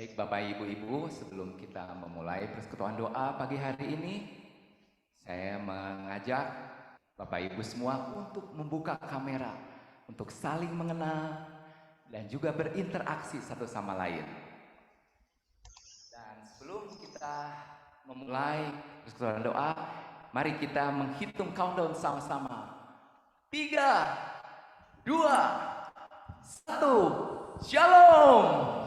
Baik Bapak Ibu-Ibu, sebelum kita memulai persekutuan doa pagi hari ini, saya mengajak Bapak Ibu semua untuk membuka kamera, untuk saling mengenal dan juga berinteraksi satu sama lain. Dan sebelum kita memulai persekutuan doa, mari kita menghitung countdown sama-sama. 3, 2, 1, Shalom!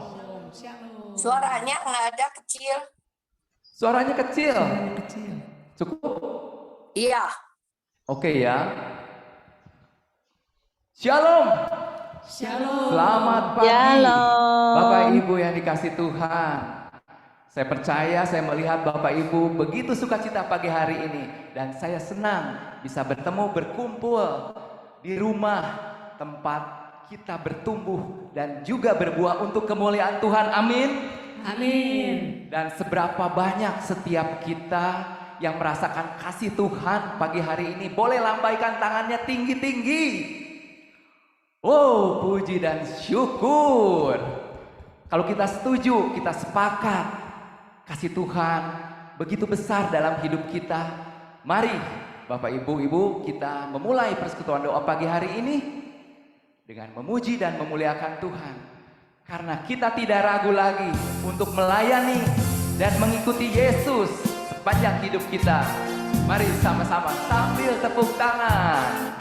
Suaranya nggak ada, kecil. Suaranya kecil. Cukup? Iya. Oke ya. Shalom. Shalom. Selamat pagi. Shalom. Bapak Ibu yang dikasih Tuhan. Saya percaya saya melihat Bapak Ibu begitu sukacita pagi hari ini. Dan saya senang bisa bertemu, berkumpul di rumah tempat kita bertumbuh dan juga berbuah untuk kemuliaan Tuhan. Amin. Amin. Dan seberapa banyak setiap kita yang merasakan kasih Tuhan pagi hari ini, boleh lambaikan tangannya tinggi-tinggi. Oh, puji dan syukur. Kalau kita setuju, kita sepakat, kasih Tuhan begitu besar dalam hidup kita. Mari Bapak Ibu, kita memulai persekutuan doa pagi hari ini dengan memuji dan memuliakan Tuhan. Karena kita tidak ragu lagi untuk melayani dan mengikuti Yesus sepanjang hidup kita. Mari sama-sama sambil tepuk tangan.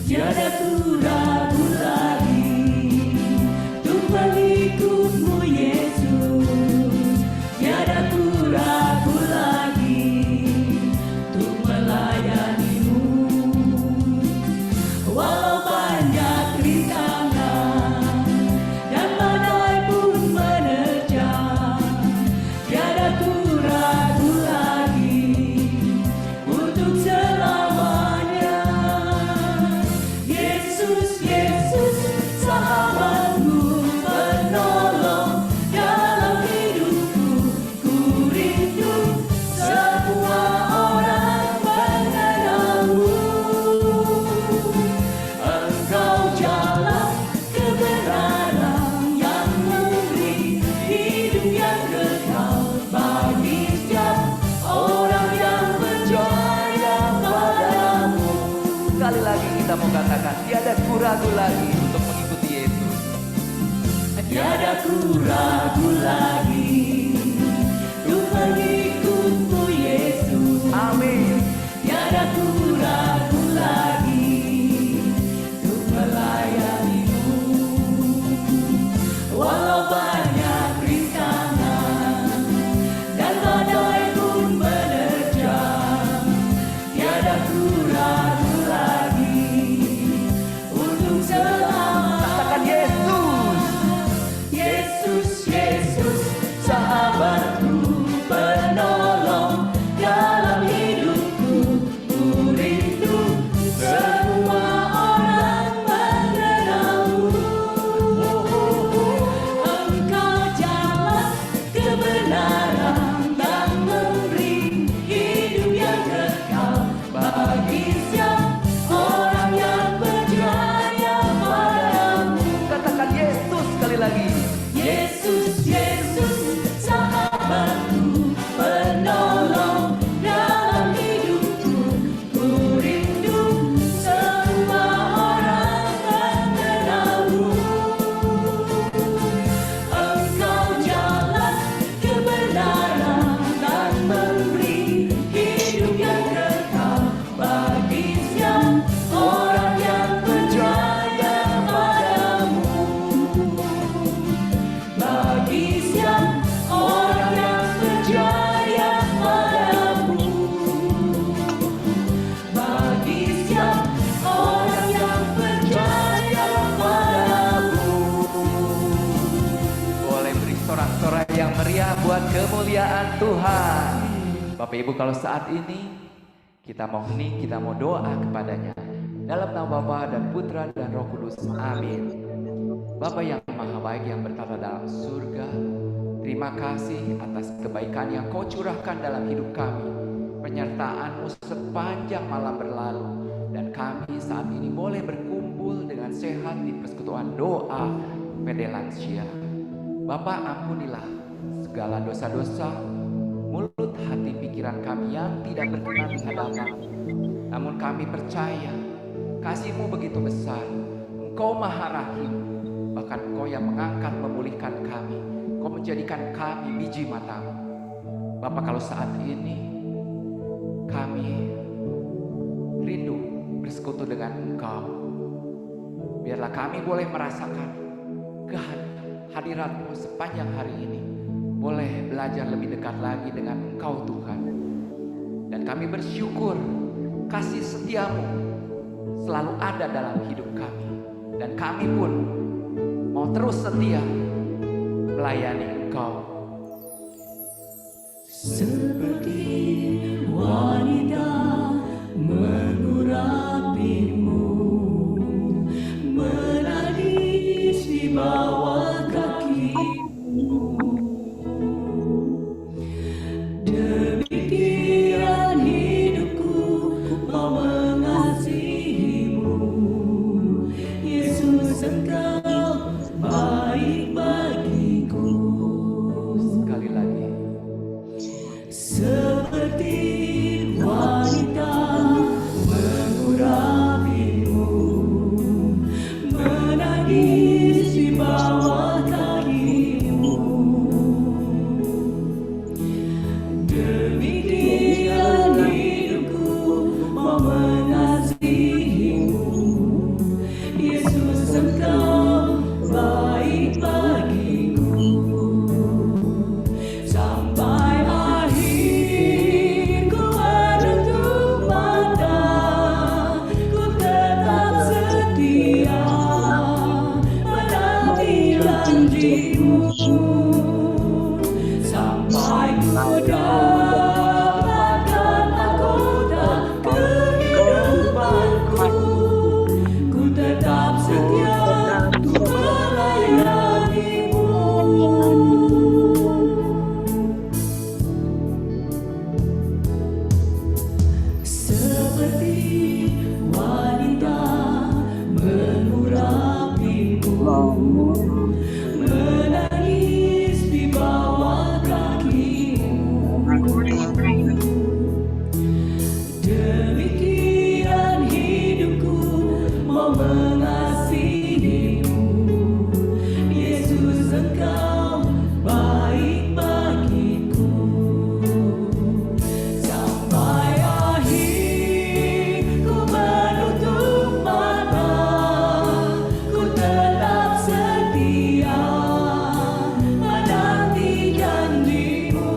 Tiada ku ragu lagi untuk mengikutmu Yesus. Tiada ku ragu lagi untuk melayanimu. Walau banyak rintangan dan badai pun menerjang, tiada ku ragu lagi untuk selamanya. Yesus, Yesus, sahabatku, penolong dalam hidupku. Ku rindu semua orang mengenalmu. Engkau jalan kebenaran yang memberi hidup yang kekal bagi setiap orang yang percaya padamu. Sekali lagi kita mau katakan, tiada ku ragu lagi untuk mengikuti Yesus. Tiada ku ragu lagi untuk mengikutmu Yesus. Amin. Tiada ku ragu lagi untuk melayanimu. Walau banyak rintangan dan badai pun menerjang, tiada ku ragu lagi untuk selamanya. Katakan Yesus. Yesus, Yesus, sahabatku, penolong dalam hidupku. Ku rindu semua orang mengenalmu. Engkau jalan kebenaran dan memberi hidup yang kekal bagi setiap orang yang percaya padamu. Katakan Yesus sekali lagi. Yesus, Yesus, sahabatku, penolong dalam hidupku. Ku rindu semua orang mengenalmu. Engkau jalan kebenaran dan memberi hidup yang kekal bagi setiap orang yang percaya padamu. Bagi setiap orang yang percaya padamu. Bagi setiap orang yang percaya padamu. Boleh beri sorak-sorai yang meriah buat kemuliaan Tuhan. Bapak Ibu, kalau saat ini kita mau hening, kita mau doa kepadanya. Dalam nama Bapa dan Putra dan Roh Kudus. Amin. Bapa yang maha baik yang bertata dalam surga, terima kasih atas kebaikan yang Kau curahkan dalam hidup kami. penyertaan-Mu sepanjang malam berlalu, dan kami saat ini boleh berkumpul dengan sehat di persekutuan doa PD Lansia. Bapa, ampunilah segala dosa-dosa mulut, hati, pikiran kami yang tidak berkenan di hadapan-Mu. Namun kami percaya kasih-Mu begitu besar. Engkau Maha Rahim, bahkan Engkau yang mengangkat memulihkan kami. Engkau menjadikan kami biji mata-Mu. Bapa, kalau saat ini kami rindu bersekutu dengan Engkau, biarlah kami boleh merasakan kehadirat-Mu sepanjang hari ini. Boleh belajar lebih dekat lagi dengan Engkau Tuhan. Dan kami bersyukur kasih setia-Mu selalu ada dalam hidup kami. Dan kami pun mau terus setia melayani Engkau. Seperti wanita mengurapimu, menangis di bawah kakimu. Demikian hidupku mau mengasihimu, Yesus, Engkau baik bagiku. Sekali lagi. Seperti wanita mengurapimu, menangis di bawah kakimu. Demikian hidupku mau mengasihimu, Yesus, Engkau baik bagiku. Sampai akhir ku menutup mata, ku tetap setia menanti janji-Mu. Sampai ku dapatkan mahkota kehidupanku, ku tetap setia untuk melayani-Mu. Seperti wanita mengurapimu, menangis di bawah kakimu. Demikian hidupku mau mengasihimu, Yesus, Engkau baik bagiku. Sampai akhir ku menutup mata, ku tetap setia menanti janji-Mu.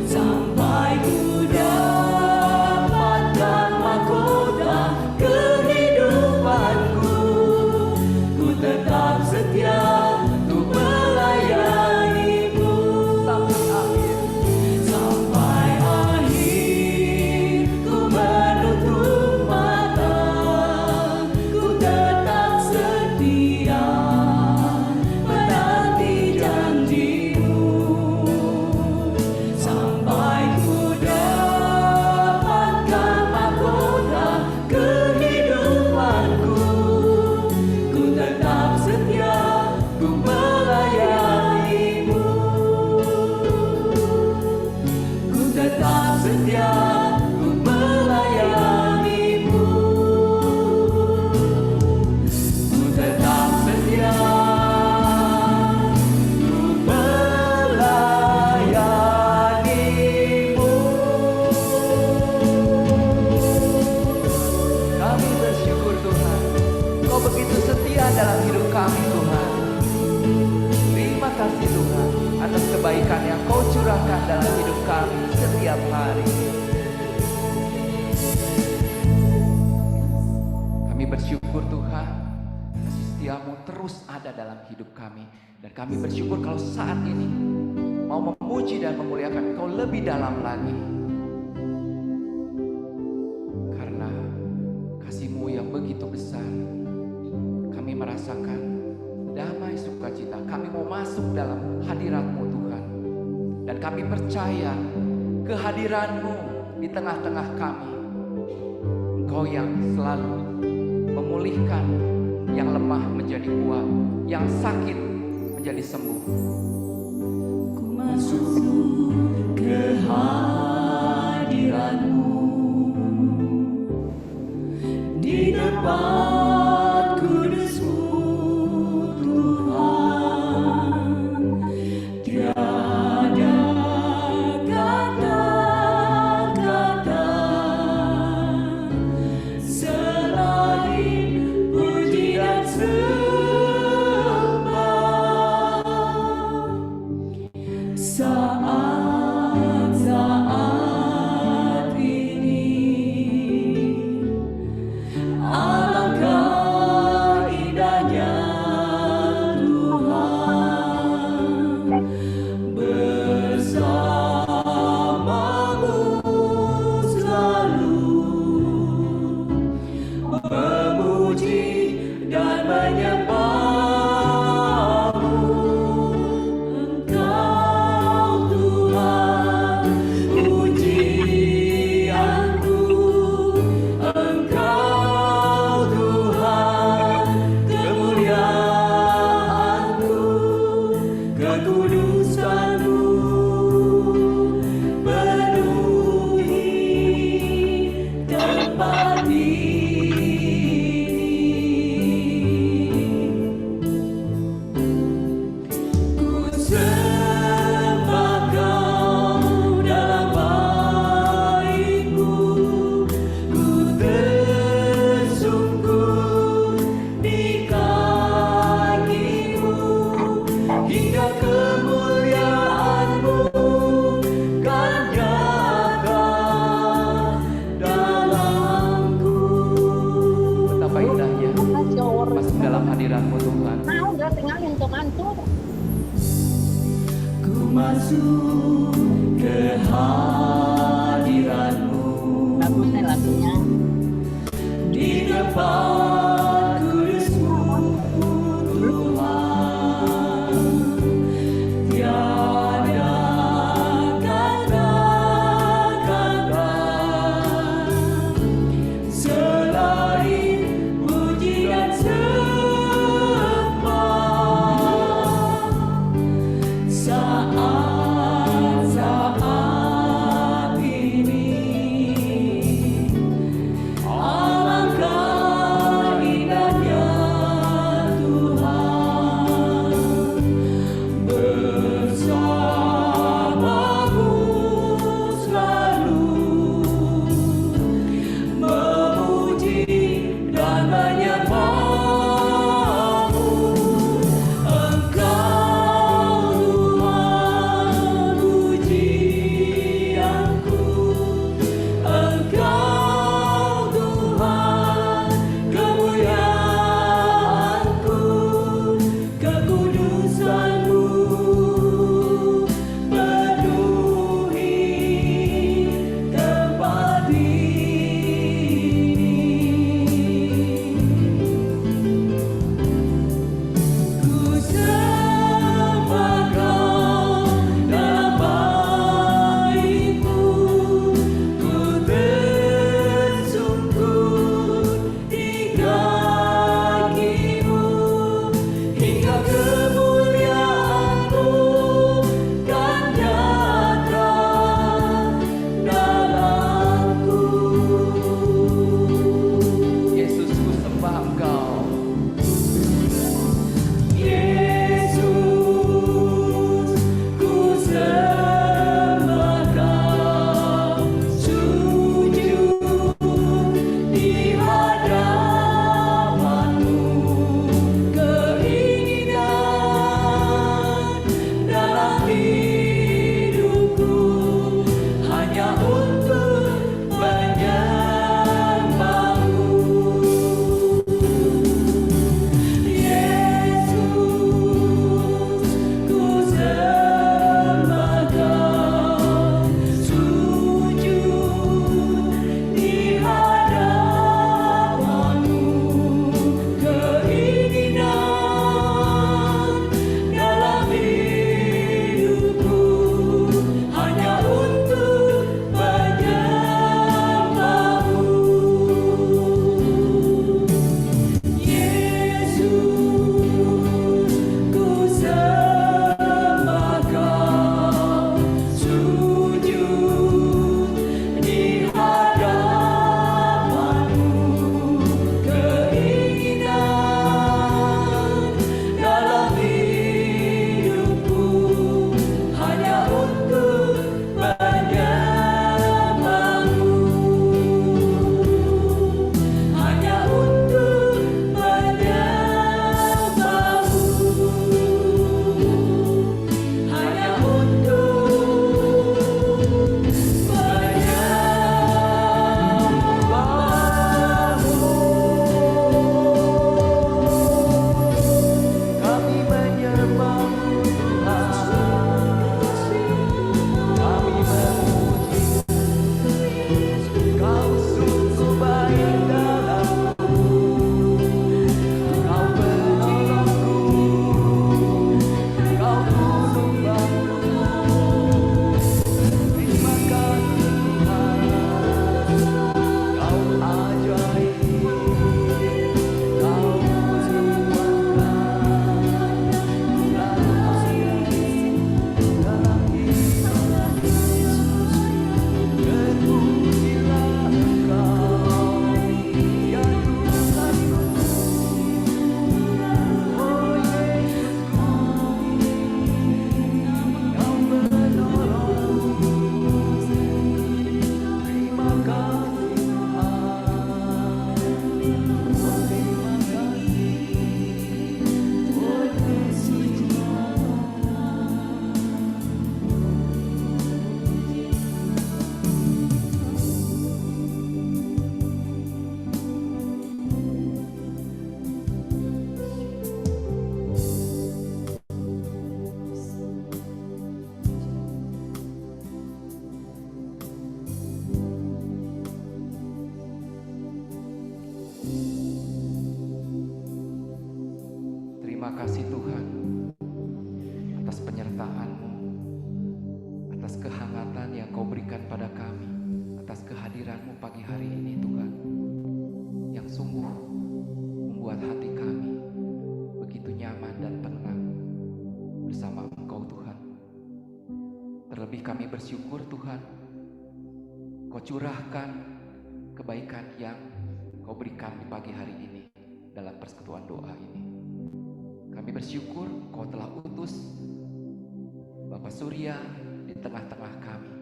Sampai ku dapatkan mahkota kehidupanku, ku tetap setia untuk melayani-Mu. Sampai akhir ku menutup mata, ku tetap setia menanti janji-Mu. Sampai ku dapatkan mahkota kehidupanku, ku tetap setia untuk melayani-Mu. Ku tetap setia untuk melayani-Mu. Ku tetap setia untuk melayani-Mu. Kami bersyukur Tuhan, Kau begitu setia dalam hidup kami Tuhan. Terima kasih Tuhan atas kebaikan yang Kau curahkan dalam hidup kami setiap hari. Kami bersyukur Tuhan, kasih setia-Mu terus ada dalam hidup kami. Dan kami bersyukur kalau saat ini mau memuji dan memuliakan Kau lebih dalam lagi. Karena kasih-Mu yang begitu besar, kami merasakan damai sukacita. Kami mau masuk dalam hadirat-Mu Tuhan. Dan kami percaya kehadiran-Mu di tengah-tengah kami. Engkau yang selalu memulihkan yang lemah menjadi kuat, yang sakit menjadi sembuh. Ku masuk ke hadirat-Mu, di depan kudus-Mu Tuhan. Tiada kata-kata selain puji dan sembah. Saat-saat ini alam kasih Tuhan atas penyertaan-Mu, atas kehangatan yang Kau berikan pada kami, atas kehadiran-Mu pagi hari ini Tuhan, yang sungguh membuat hati kami begitu nyaman dan tenang bersama Engkau Tuhan. Terlebih kami bersyukur Tuhan, Kau curahkan kebaikan yang Kau berikan di pagi hari ini dalam persekutuan doa ini. Kami bersyukur Kau telah utus Bapak Surya di tengah-tengah kami.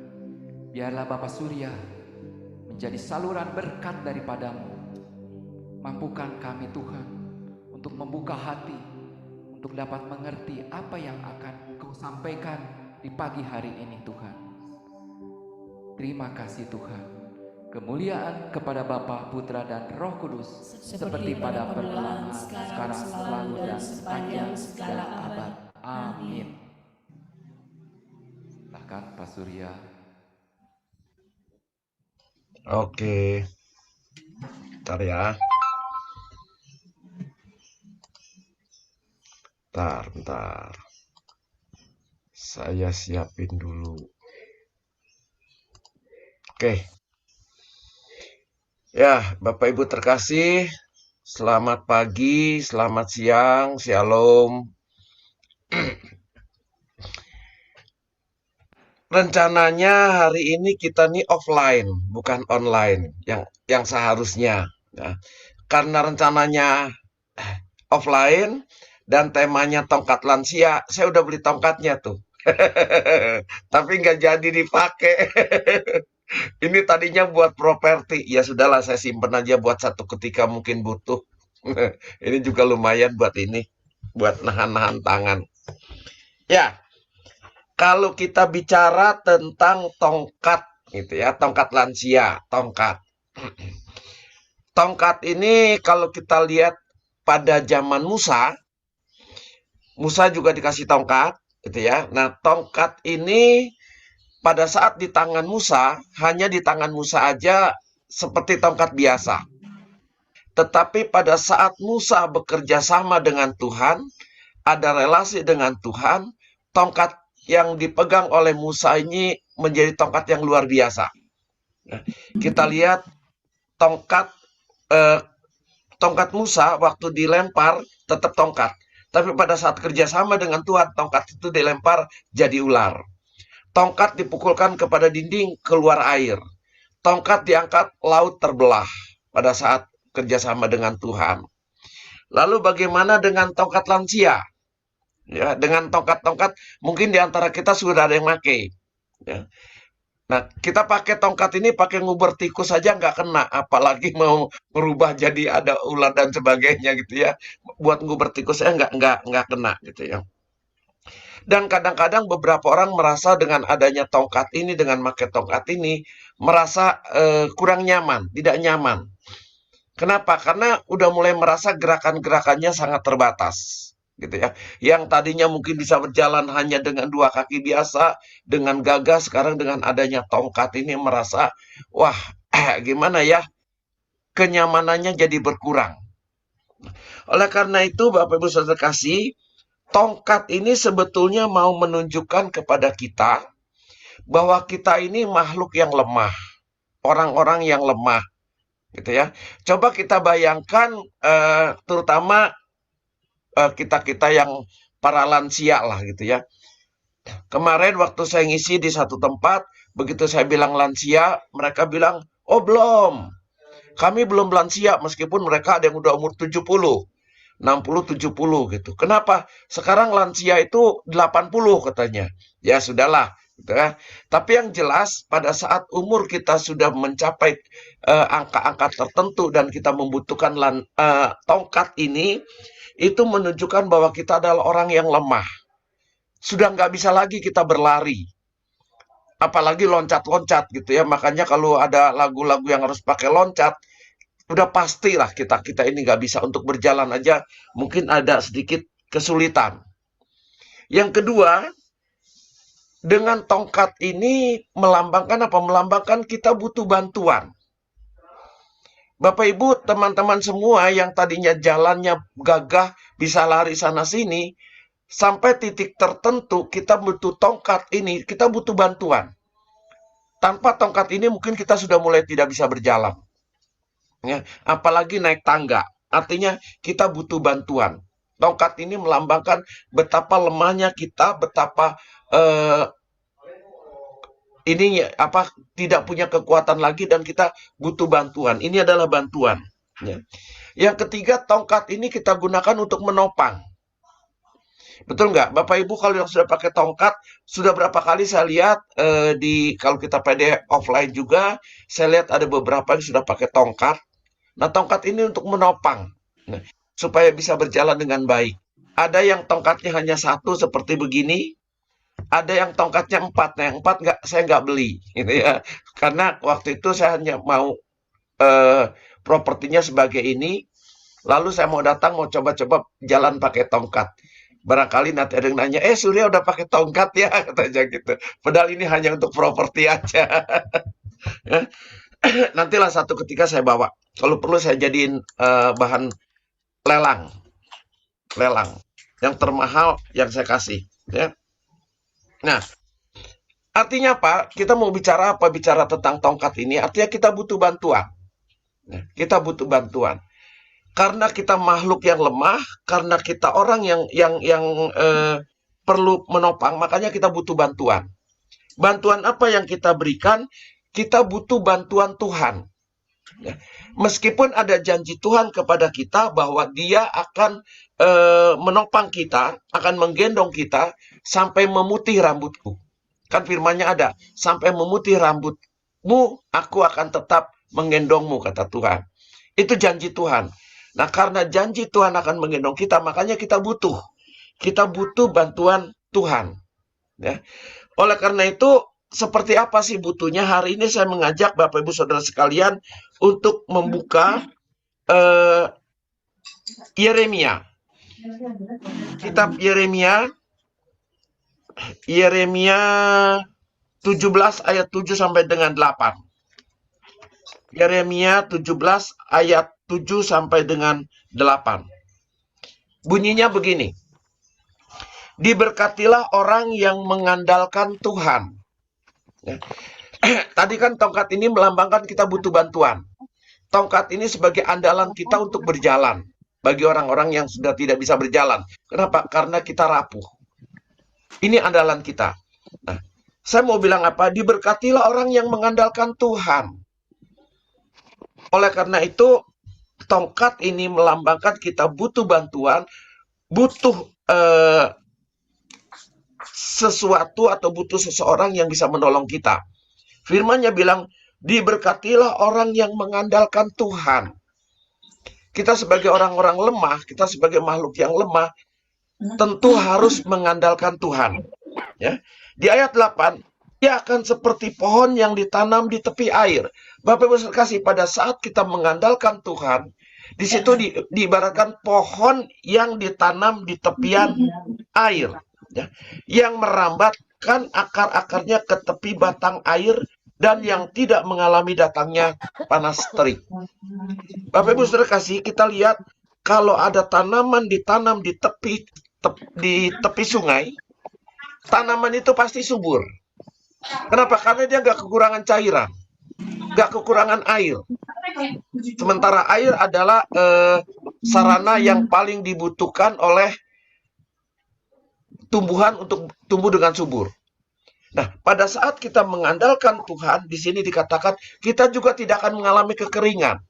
Biarlah Bapak Surya menjadi saluran berkat daripada-Mu. Mampukan kami Tuhan untuk membuka hati, untuk dapat mengerti apa yang akan Kau sampaikan di pagi hari ini Tuhan. Terima kasih Tuhan. Kemuliaan kepada Bapa, Putra, dan Roh Kudus, seperti pada permulaan, sekarang, selalu, dan sepanjang segala abad. Amin. Silahkan Pak Surya. Oke, bentar ya. Bentar. Saya siapin dulu. Oke. Ya, Bapak Ibu terkasih, selamat pagi, selamat siang, shalom. Rencananya hari ini kita nih offline, bukan online, yang seharusnya. Ya. Karena rencananya offline dan temanya tongkat lansia, saya udah beli tongkatnya tuh. Tapi nggak jadi dipakai. Ini tadinya buat properti. Ya sudahlah, saya simpen aja buat satu ketika mungkin butuh. Ini juga lumayan buat ini, buat nahan-nahan tangan. Ya, kalau kita bicara tentang tongkat gitu ya, tongkat lansia, tongkat. Tongkat ini kalau kita lihat pada zaman Musa juga dikasih tongkat gitu ya. Nah, tongkat ini pada saat di tangan Musa, hanya di tangan Musa aja seperti tongkat biasa. Tetapi pada saat Musa bekerja sama dengan Tuhan, ada relasi dengan Tuhan, tongkat yang dipegang oleh Musa ini menjadi tongkat yang luar biasa. Nah, kita lihat tongkat Musa waktu dilempar tetap tongkat. Tapi pada saat kerjasama dengan Tuhan, tongkat itu dilempar jadi ular. Tongkat dipukulkan kepada dinding, keluar air. Tongkat diangkat, laut terbelah pada saat kerjasama dengan Tuhan. Lalu bagaimana dengan tongkat lansia? Ya, dengan tongkat-tongkat, mungkin di antara kita sudah ada yang pakai. Ya. Nah, kita pakai tongkat ini, pakai nguber tikus saja nggak kena. Apalagi mau merubah jadi ada ular dan sebagainya gitu ya. Buat nguber tikus saya nggak kena gitu ya. Dan kadang-kadang beberapa orang merasa dengan adanya tongkat ini, dengan pakai tongkat ini, merasa kurang nyaman, tidak nyaman. Kenapa? Karena udah mulai merasa gerakan-gerakannya sangat terbatas. Gitu ya. Yang tadinya mungkin bisa berjalan hanya dengan 2 kaki biasa, dengan gagah, sekarang dengan adanya tongkat ini merasa, wah gimana ya, kenyamanannya jadi berkurang. Oleh karena itu Bapak Ibu Saudara kasih, tongkat ini sebetulnya mau menunjukkan kepada kita bahwa kita ini makhluk yang lemah, orang-orang yang lemah, gitu ya. Coba kita bayangkan, terutama kita-kita yang para lansia lah, gitu ya. Kemarin waktu saya ngisi di satu tempat, begitu saya bilang lansia, mereka bilang, oh belum, kami belum lansia, meskipun mereka ada yang udah umur 70. 60, 70 gitu. Kenapa? Sekarang lansia itu 80 katanya. Ya sudahlah, gitu ya. Tapi yang jelas pada saat umur kita sudah mencapai angka-angka tertentu dan kita membutuhkan tongkat ini, itu menunjukkan bahwa kita adalah orang yang lemah. Sudah nggak bisa lagi kita berlari. Apalagi loncat-loncat gitu ya. Makanya kalau ada lagu-lagu yang harus pakai loncat, udah pastilah kita ini nggak bisa, untuk berjalan aja mungkin ada sedikit kesulitan. Yang kedua, dengan tongkat ini melambangkan apa? Melambangkan kita butuh bantuan. Bapak Ibu, teman-teman semua yang tadinya jalannya gagah, bisa lari sana-sini, sampai titik tertentu kita butuh tongkat ini, kita butuh bantuan. Tanpa tongkat ini mungkin kita sudah mulai tidak bisa berjalan. Ya, apalagi naik tangga. Artinya kita butuh bantuan. Tongkat ini melambangkan betapa lemahnya kita, betapa ini apa tidak punya kekuatan lagi dan kita butuh bantuan. Ini adalah bantuan. Ya. Yang ketiga, tongkat ini kita gunakan untuk menopang. Betul nggak? Bapak Ibu kalau yang sudah pakai tongkat, sudah berapa kali saya lihat kalau kita PD offline juga, saya lihat ada beberapa yang sudah pakai tongkat. Nah, tongkat ini untuk menopang, nah, supaya bisa berjalan dengan baik. Ada yang tongkatnya hanya satu seperti begini, ada yang tongkatnya 4. Nah, yang 4 saya nggak beli, gitu ya. Karena waktu itu saya hanya mau propertinya sebagai ini, lalu saya mau datang mau coba-coba jalan pakai tongkat. Barangkali nanti ada yang nanya, Surya udah pakai tongkat ya, katanya gitu. Padahal ini hanya untuk properti aja. Nantilah satu ketika saya bawa. Kalau perlu saya jadiin bahan lelang. Lelang. Yang termahal yang saya kasih. Ya. Nah, artinya apa? Kita mau bicara apa? Bicara tentang tongkat ini. Artinya kita butuh bantuan. Nah, kita butuh bantuan. Karena kita makhluk yang lemah, karena kita orang yang perlu menopang, makanya kita butuh bantuan. Bantuan apa yang kita berikan? Kita butuh bantuan Tuhan. Ya. Meskipun ada janji Tuhan kepada kita bahwa Dia akan menopang kita, akan menggendong kita sampai memutih rambutku. Kan firman-Nya ada, sampai memutih rambutmu, aku akan tetap menggendongmu, kata Tuhan. Itu janji Tuhan. Nah, karena janji Tuhan akan menggendong kita, makanya kita butuh bantuan Tuhan. Ya. Oleh karena itu, seperti apa sih butuhnya? Hari ini saya mengajak Bapak Ibu Saudara sekalian untuk membuka Yeremia. Kitab Yeremia 17 ayat 7 sampai dengan 8. Yeremia 17 ayat 7 sampai dengan 8. Bunyinya begini. Diberkatilah orang yang mengandalkan Tuhan. Ya. Tadi kan tongkat ini melambangkan kita butuh bantuan. Tongkat ini sebagai andalan kita untuk berjalan. Bagi orang-orang yang sudah tidak bisa berjalan. Kenapa? Karena kita rapuh. Ini andalan kita. Nah, saya mau bilang apa? Diberkatilah orang yang mengandalkan Tuhan. Oleh karena itu, tongkat ini melambangkan kita butuh bantuan, butuh sesuatu atau butuh seseorang yang bisa menolong kita. Firman-Nya bilang, diberkatilah orang yang mengandalkan Tuhan. Kita sebagai orang-orang lemah, kita sebagai makhluk yang lemah, tentu harus mengandalkan Tuhan. Ya. Di ayat 8, dia akan seperti pohon yang ditanam di tepi air. Bapak Ibu sekalian, pada saat kita mengandalkan Tuhan, di situ diibaratkan pohon yang ditanam di tepian air, ya, yang merambatkan akar-akarnya ke tepi batang air dan yang tidak mengalami datangnya panas terik. Bapak Ibu Saudara kasih, kita lihat kalau ada tanaman ditanam di tepi sungai, tanaman itu pasti subur. Kenapa? Karena dia nggak kekurangan cairan, nggak kekurangan air. Sementara air adalah sarana yang paling dibutuhkan oleh tumbuhan untuk tumbuh dengan subur. Nah, pada saat kita mengandalkan Tuhan, di sini dikatakan kita juga tidak akan mengalami kekeringan.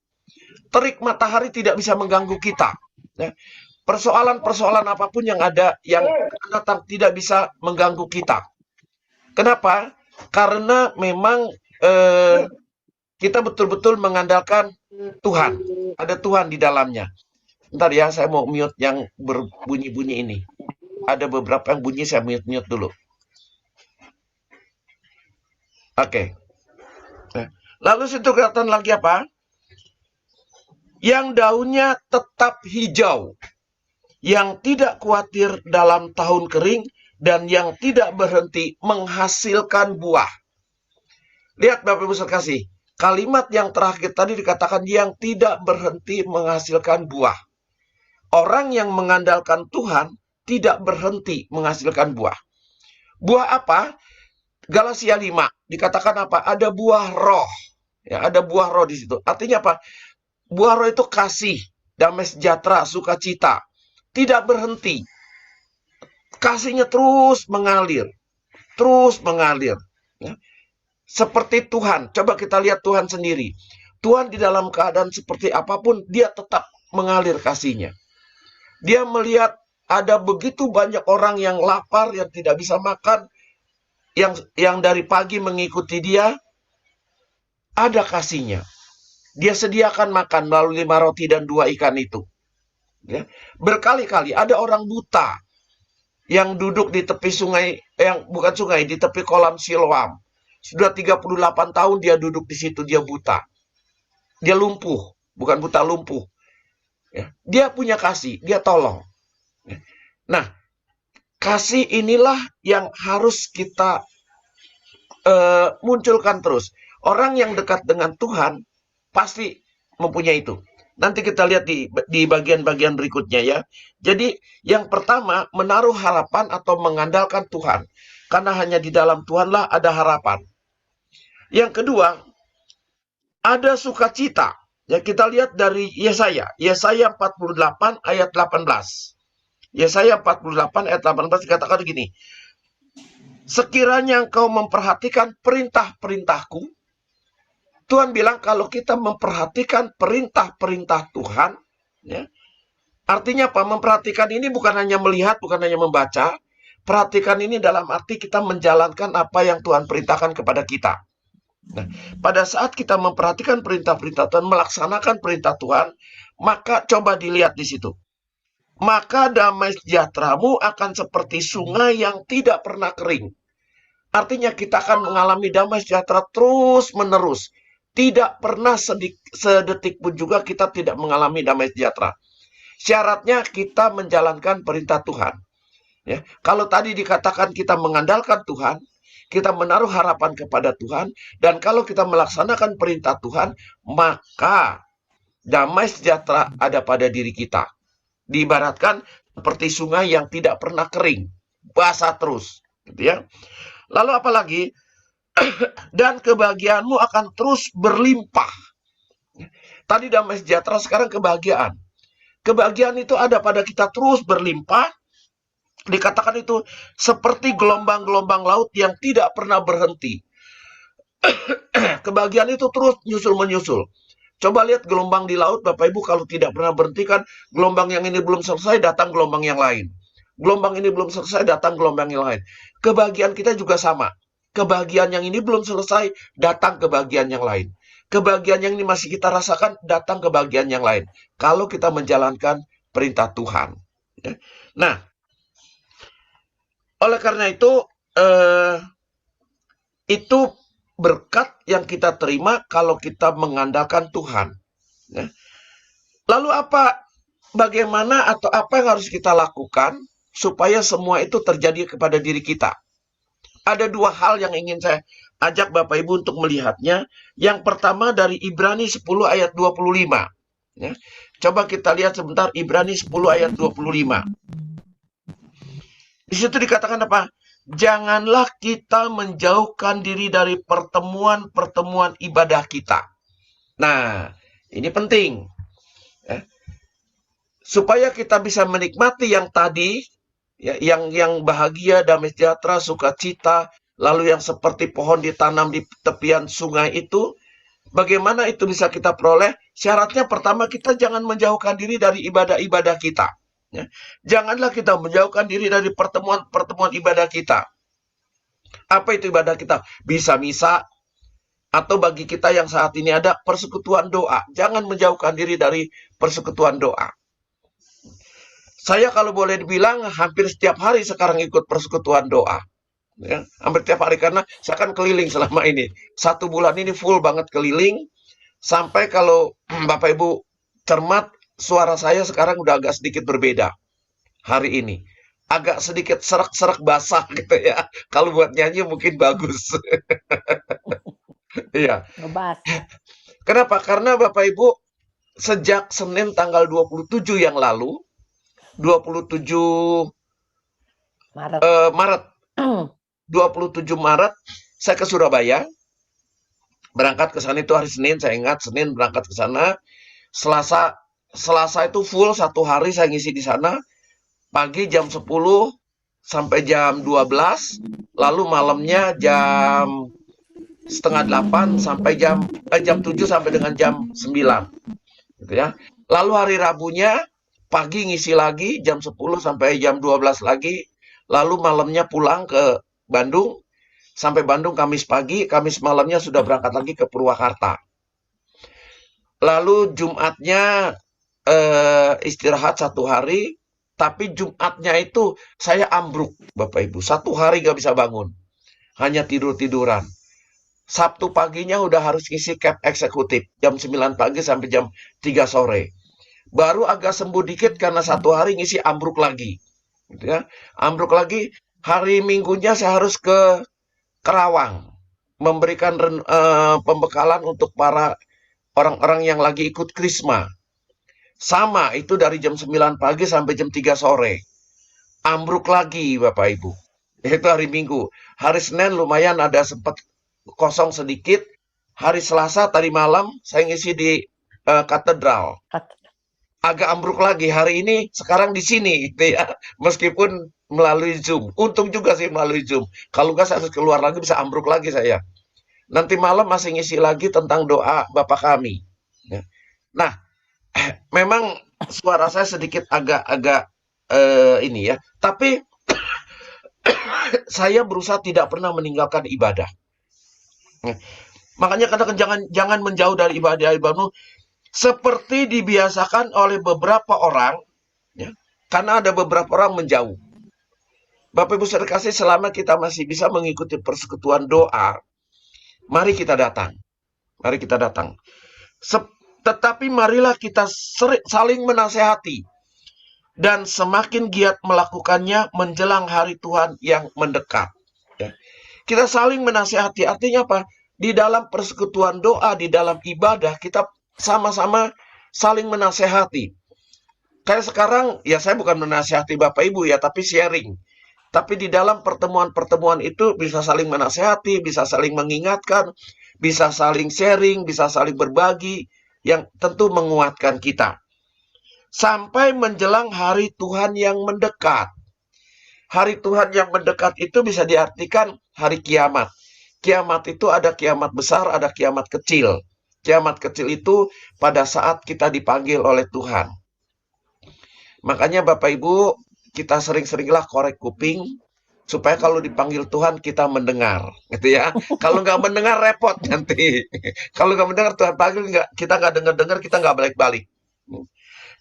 Terik matahari tidak bisa mengganggu kita. Ya. Persoalan-persoalan apapun yang ada, yang datang tidak bisa mengganggu kita. Kenapa? Karena memang kita betul-betul mengandalkan Tuhan. Ada Tuhan di dalamnya. Bentar ya, saya mau mute yang berbunyi-bunyi ini. Ada beberapa yang bunyi, saya mute dulu. Oke. Nah, lalu situ kelihatan lagi apa? Yang daunnya tetap hijau. Yang tidak khawatir dalam tahun kering. Dan yang tidak berhenti menghasilkan buah. Lihat Bapak Ibu sekalian, Kalimat yang terakhir tadi dikatakan yang tidak berhenti menghasilkan buah. Orang yang mengandalkan Tuhan tidak berhenti menghasilkan buah. Buah apa? Galatia 5 dikatakan apa? Ada buah roh. Ya, ada buah roh di situ. Artinya apa? Buah roh itu kasih, damai sejahtera, sukacita. Tidak berhenti. Kasihnya terus mengalir. Terus mengalir. Ya. Seperti Tuhan. Coba kita lihat Tuhan sendiri. Tuhan di dalam keadaan seperti apapun, dia tetap mengalir kasihnya. Dia melihat ada begitu banyak orang yang lapar, yang tidak bisa makan, yang dari pagi mengikuti dia, ada kasihnya. Dia sediakan makan melalui 5 roti dan 2 ikan itu. Ya. Berkali-kali ada orang buta yang duduk di tepi sungai, yang bukan sungai, di tepi kolam Siloam. Sudah 38 tahun dia duduk di situ, dia buta. Dia lumpuh, bukan buta, lumpuh. Ya. Dia punya kasih, dia tolong. Ya. Nah, kasih inilah yang harus kita munculkan terus. Orang yang dekat dengan Tuhan pasti mempunyai itu. Nanti kita lihat di bagian-bagian berikutnya ya. Jadi yang pertama, menaruh harapan atau mengandalkan Tuhan. Karena hanya di dalam Tuhanlah ada harapan. Yang kedua, ada sukacita. Ya, kita lihat dari Yesaya 48 ayat 18. Yesaya 48 ayat 18 dikatakan begini. Sekiranya engkau memperhatikan perintah-perintahku. Tuhan bilang kalau kita memperhatikan perintah-perintah Tuhan, ya, artinya apa? Memperhatikan ini bukan hanya melihat, bukan hanya membaca. Perhatikan ini dalam arti kita menjalankan apa yang Tuhan perintahkan kepada kita. Nah, pada saat kita memperhatikan perintah-perintah Tuhan, melaksanakan perintah Tuhan, maka coba dilihat di situ. Maka damai sejahteramu akan seperti sungai yang tidak pernah kering. Artinya kita akan mengalami damai sejahtera terus-menerus. Tidak pernah sedetik pun juga kita tidak mengalami damai sejahtera. Syaratnya kita menjalankan perintah Tuhan. Ya, kalau tadi dikatakan kita mengandalkan Tuhan, kita menaruh harapan kepada Tuhan, dan kalau kita melaksanakan perintah Tuhan, maka damai sejahtera ada pada diri kita. Diibaratkan seperti sungai yang tidak pernah kering, basah terus, gitu ya. Lalu apalagi? Dan kebahagiaanmu akan terus berlimpah. Tadi damai sejahtera, sekarang kebahagiaan. Kebahagiaan itu ada pada kita terus berlimpah. Dikatakan itu seperti gelombang-gelombang laut yang tidak pernah berhenti. Kebahagiaan itu terus nyusul-menyusul. Coba lihat gelombang di laut, Bapak Ibu, kalau tidak pernah berhenti kan, gelombang yang ini belum selesai, datang gelombang yang lain. Gelombang ini belum selesai, datang gelombang yang lain. Kebahagiaan kita juga sama. Kebahagiaan yang ini belum selesai, datang kebahagiaan yang lain. Kebahagiaan yang ini masih kita rasakan, datang kebahagiaan yang lain. Kalau kita menjalankan perintah Tuhan. Nah, oleh karena itu berkat yang kita terima kalau kita mengandalkan Tuhan. Lalu bagaimana atau apa yang harus kita lakukan supaya semua itu terjadi kepada diri kita? Ada 2 hal yang ingin saya ajak Bapak Ibu untuk melihatnya. Yang pertama dari Ibrani 10 ayat 25. Ya. Coba kita lihat sebentar Ibrani 10 ayat 25. Di situ dikatakan apa? Janganlah kita menjauhkan diri dari pertemuan-pertemuan ibadah kita. Nah, ini penting. Ya. Supaya kita bisa menikmati yang tadi, ya, yang bahagia, damai sejahtera, sukacita, lalu yang seperti pohon ditanam di tepian sungai itu, bagaimana itu bisa kita peroleh? Syaratnya pertama, kita jangan menjauhkan diri dari ibadah-ibadah kita. Ya. Janganlah kita menjauhkan diri dari pertemuan-pertemuan ibadah kita. Apa itu ibadah kita? Bisa misa, atau bagi kita yang saat ini ada persekutuan doa. Jangan menjauhkan diri dari persekutuan doa. Saya kalau boleh dibilang hampir setiap hari sekarang ikut persekutuan doa. Ya, hampir setiap hari karena saya kan keliling selama ini. 1 bulan ini full banget keliling. Sampai kalau Bapak Ibu cermat, suara saya sekarang udah agak sedikit berbeda hari ini. Agak sedikit serak-serak basah gitu ya. Kalau buat nyanyi mungkin bagus. Iya. ngebahasnya. Kenapa? Karena Bapak Ibu, sejak Senin tanggal 27 yang lalu, 27 Maret. Maret, 27 Maret, saya ke Surabaya. Berangkat ke sana itu hari Senin, saya ingat Senin berangkat ke sana. Selasa itu full satu hari saya ngisi di sana. Pagi jam 10 sampai jam 12, lalu malamnya jam setengah 8 sampai jam 7 sampai dengan jam 9, gitu ya. Lalu hari Rabunya pagi ngisi lagi jam 10 sampai jam 12 lagi, lalu malamnya pulang ke Bandung. Sampai Bandung Kamis pagi, Kamis malamnya sudah berangkat lagi ke Purwakarta. Lalu Jumatnya istirahat satu hari, tapi Jumatnya itu saya ambruk, Bapak Ibu. Satu hari gak bisa bangun, hanya tidur-tiduran. Sabtu paginya udah harus ngisi cab eksekutif, jam 9 pagi sampai jam 3 sore. Baru agak sembuh dikit karena satu hari ngisi ambruk lagi. Gitu ya. Ambruk lagi, hari Minggunya saya harus ke Kerawang, memberikan pembekalan untuk para orang-orang yang lagi ikut Krisma. Sama, itu dari jam 9 pagi sampai jam 3 sore. Ambruk lagi, Bapak Ibu. Itu hari Minggu. Hari Senin lumayan ada sempat kosong sedikit. Hari Selasa tadi malam saya ngisi di katedral. Agak ambruk lagi. Hari ini sekarang di sini, gitu ya. Meskipun melalui Zoom. Untung juga sih melalui Zoom. Kalau nggak saya harus keluar lagi, bisa ambruk lagi saya. Nanti malam masih ngisi lagi tentang doa Bapa Kami. Ya. Nah, memang suara saya sedikit agak-agak ini ya. Tapi saya berusaha tidak pernah meninggalkan ibadah. Ya. Makanya katakan jangan menjauh dari ibadah-ibadahmu seperti dibiasakan oleh beberapa orang. Ya. Karena ada beberapa orang menjauh. Bapak Ibu saudara kasih, selama kita masih bisa mengikuti persekutuan doa, mari kita datang. Mari kita datang. Tetapi marilah kita saling menasehati. Dan semakin giat melakukannya menjelang hari Tuhan yang mendekat. Ya. Kita saling menasehati. Artinya apa? Di dalam persekutuan doa, di dalam ibadah, kita sama-sama saling menasehati. Kayak sekarang, ya saya bukan menasehati Bapak Ibu ya, tapi sharing. Tapi di dalam pertemuan-pertemuan itu bisa saling menasehati, bisa saling mengingatkan, bisa saling sharing, bisa saling berbagi, yang tentu menguatkan kita. Sampai menjelang hari Tuhan yang mendekat. Hari Tuhan yang mendekat itu bisa diartikan hari kiamat. Kiamat itu ada kiamat besar, ada kiamat kecil. Kiamat kecil itu pada saat kita dipanggil oleh Tuhan. Makanya Bapak Ibu, kita sering-seringlah korek kuping, supaya kalau dipanggil Tuhan kita mendengar, gitu ya. Kalau nggak mendengar repot nanti. Kalau nggak mendengar Tuhan panggil, kita nggak dengar-dengar, kita nggak balik-balik.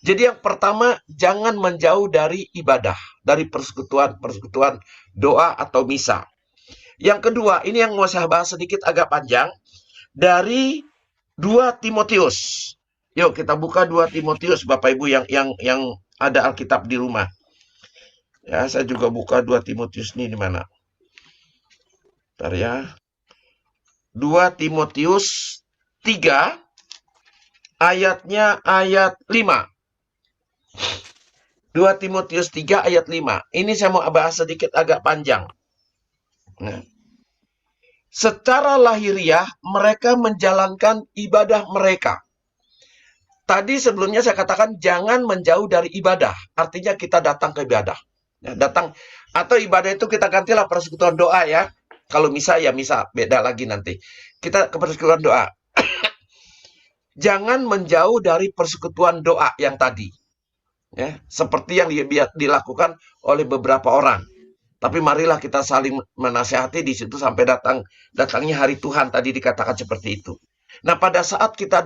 Jadi yang pertama, jangan menjauh dari ibadah, dari persekutuan doa atau misa. Yang kedua, ini yang mau saya bahas sedikit agak panjang, dari 2 Timotius. Yuk kita buka 2 Timotius, Bapak Ibu yang ada Alkitab di rumah. Ya, saya juga buka 2 Timotius ini di mana? Bentar ya. 2 Timotius 3 ayatnya ayat 5. 2 Timotius 3 ayat 5. Ini saya mau bahas sedikit agak panjang. Nah. Secara lahiriah mereka menjalankan ibadah mereka. Tadi sebelumnya saya katakan jangan menjauh dari ibadah. Artinya kita datang ke ibadah. Ya, datang atau ibadah itu kita gantilah persekutuan doa ya. Kalau misa ya misa, beda lagi nanti. Kita ke persekutuan doa. Jangan menjauh dari persekutuan doa yang tadi. Ya, seperti yang dilakukan oleh beberapa orang. Tapi marilah kita saling menasehati di situ sampai datangnya hari Tuhan, tadi dikatakan seperti itu. Nah, pada saat kita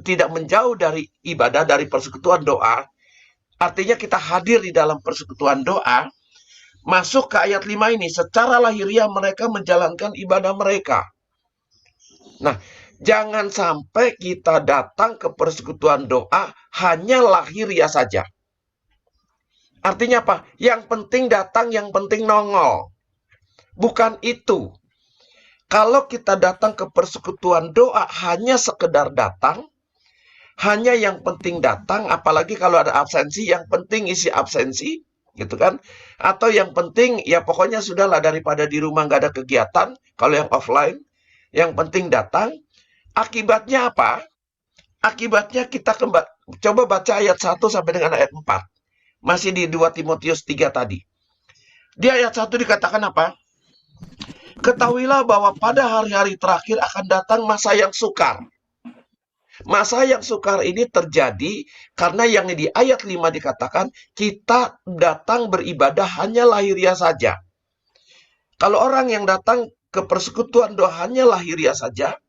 tidak menjauh dari ibadah, dari persekutuan doa, artinya kita hadir di dalam persekutuan doa, masuk ke ayat 5 ini, secara lahiriah mereka menjalankan ibadah mereka. Nah, jangan sampai kita datang ke persekutuan doa hanya lahiriah saja. Artinya apa? Yang penting datang, yang penting nongol. Bukan itu. Kalau kita datang ke persekutuan doa hanya sekedar datang, hanya yang penting datang, apalagi kalau ada absensi, yang penting isi absensi, gitu kan? Atau yang penting, ya pokoknya sudahlah daripada di rumah nggak ada kegiatan, kalau yang offline, yang penting datang. Akibatnya apa? Akibatnya kita coba baca ayat 1 sampai dengan ayat 4. Masih di 2 Timotius 3 tadi. Di ayat 1 dikatakan apa? Ketahuilah bahwa pada hari-hari terakhir akan datang masa yang sukar. Masa yang sukar ini terjadi karena yang di ayat 5 dikatakan, kita datang beribadah hanya lahiriah saja. Kalau orang yang datang ke persekutuan doa hanya lahiriah saja,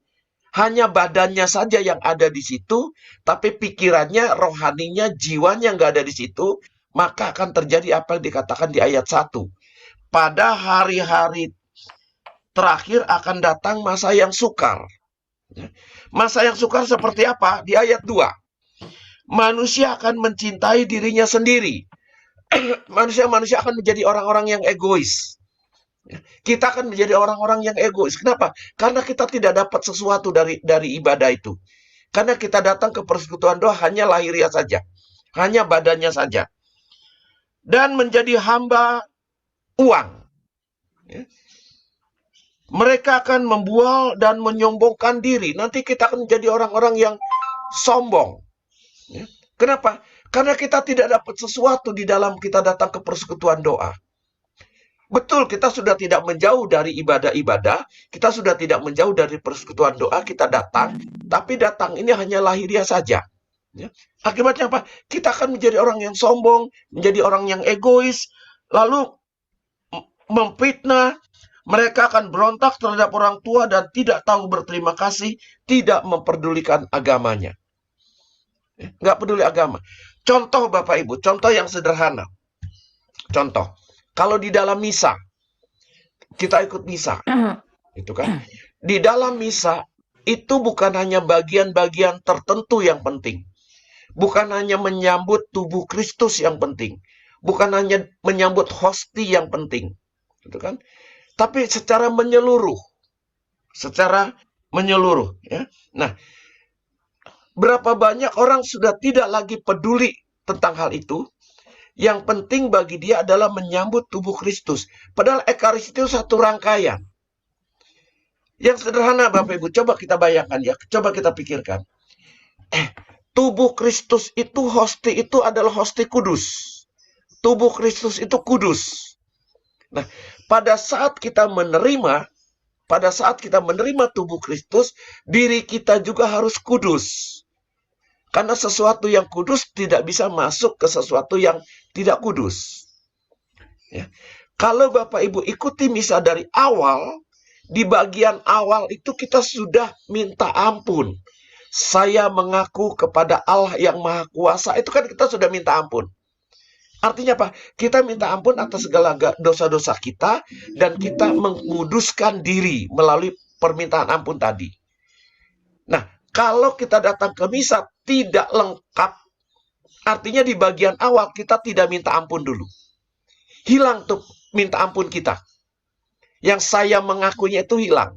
hanya badannya saja yang ada di situ, tapi pikirannya, rohaninya, jiwanya nggak ada di situ, maka akan terjadi apa yang dikatakan di ayat 1. Pada hari-hari terakhir akan datang masa yang sukar. Masa yang sukar seperti apa? Di ayat 2. Manusia akan mencintai dirinya sendiri. Manusia akan menjadi orang-orang yang egois. Kita akan menjadi orang-orang yang egois. Kenapa? Karena kita tidak dapat sesuatu dari ibadah itu. Karena kita datang ke persekutuan doa hanya lahiriah saja. Hanya badannya saja. Dan menjadi hamba uang. Mereka akan membual dan menyombongkan diri. Nanti kita akan menjadi orang-orang yang sombong. Kenapa? Karena kita tidak dapat sesuatu di dalam kita datang ke persekutuan doa. Betul, kita sudah tidak menjauh dari ibadah-ibadah, kita sudah tidak menjauh dari persekutuan doa, kita datang, tapi datang ini hanya lahiriah saja. Akibatnya apa? Kita akan menjadi orang yang sombong, menjadi orang yang egois, lalu memfitnah. Mereka akan berontak terhadap orang tua dan tidak tahu berterima kasih, tidak memperdulikan agamanya. Nggak peduli agama. Contoh Bapak Ibu, contoh yang sederhana. Contoh, kalau di dalam misa, kita ikut misa, itu kan? Di dalam misa, itu bukan hanya bagian-bagian tertentu yang penting. Bukan hanya menyambut tubuh Kristus yang penting. Bukan hanya menyambut hosti yang penting. Gitu kan? Tapi secara menyeluruh. Secara menyeluruh. Ya. Nah, berapa banyak orang sudah tidak lagi peduli tentang hal itu. Yang penting bagi dia adalah menyambut tubuh Kristus. Padahal Ekaristi itu satu rangkaian. Yang sederhana Bapak Ibu, coba kita bayangkan ya. Coba kita pikirkan. Tubuh Kristus itu, hosti itu adalah hosti kudus. Tubuh Kristus itu kudus. Nah, pada saat kita menerima tubuh Kristus, diri kita juga harus kudus. Karena sesuatu yang kudus tidak bisa masuk ke sesuatu yang tidak kudus. Ya. Kalau Bapak Ibu ikuti misa dari awal, di bagian awal itu kita sudah minta ampun. Saya mengaku kepada Allah yang Maha Kuasa, itu kan kita sudah minta ampun. Artinya apa? Kita minta ampun atas segala dosa-dosa kita dan kita menguduskan diri melalui permintaan ampun tadi. Nah, kalau kita datang ke misa tidak lengkap, artinya di bagian awal kita tidak minta ampun dulu. Hilang tuh minta ampun kita. Yang saya mengakunya itu hilang.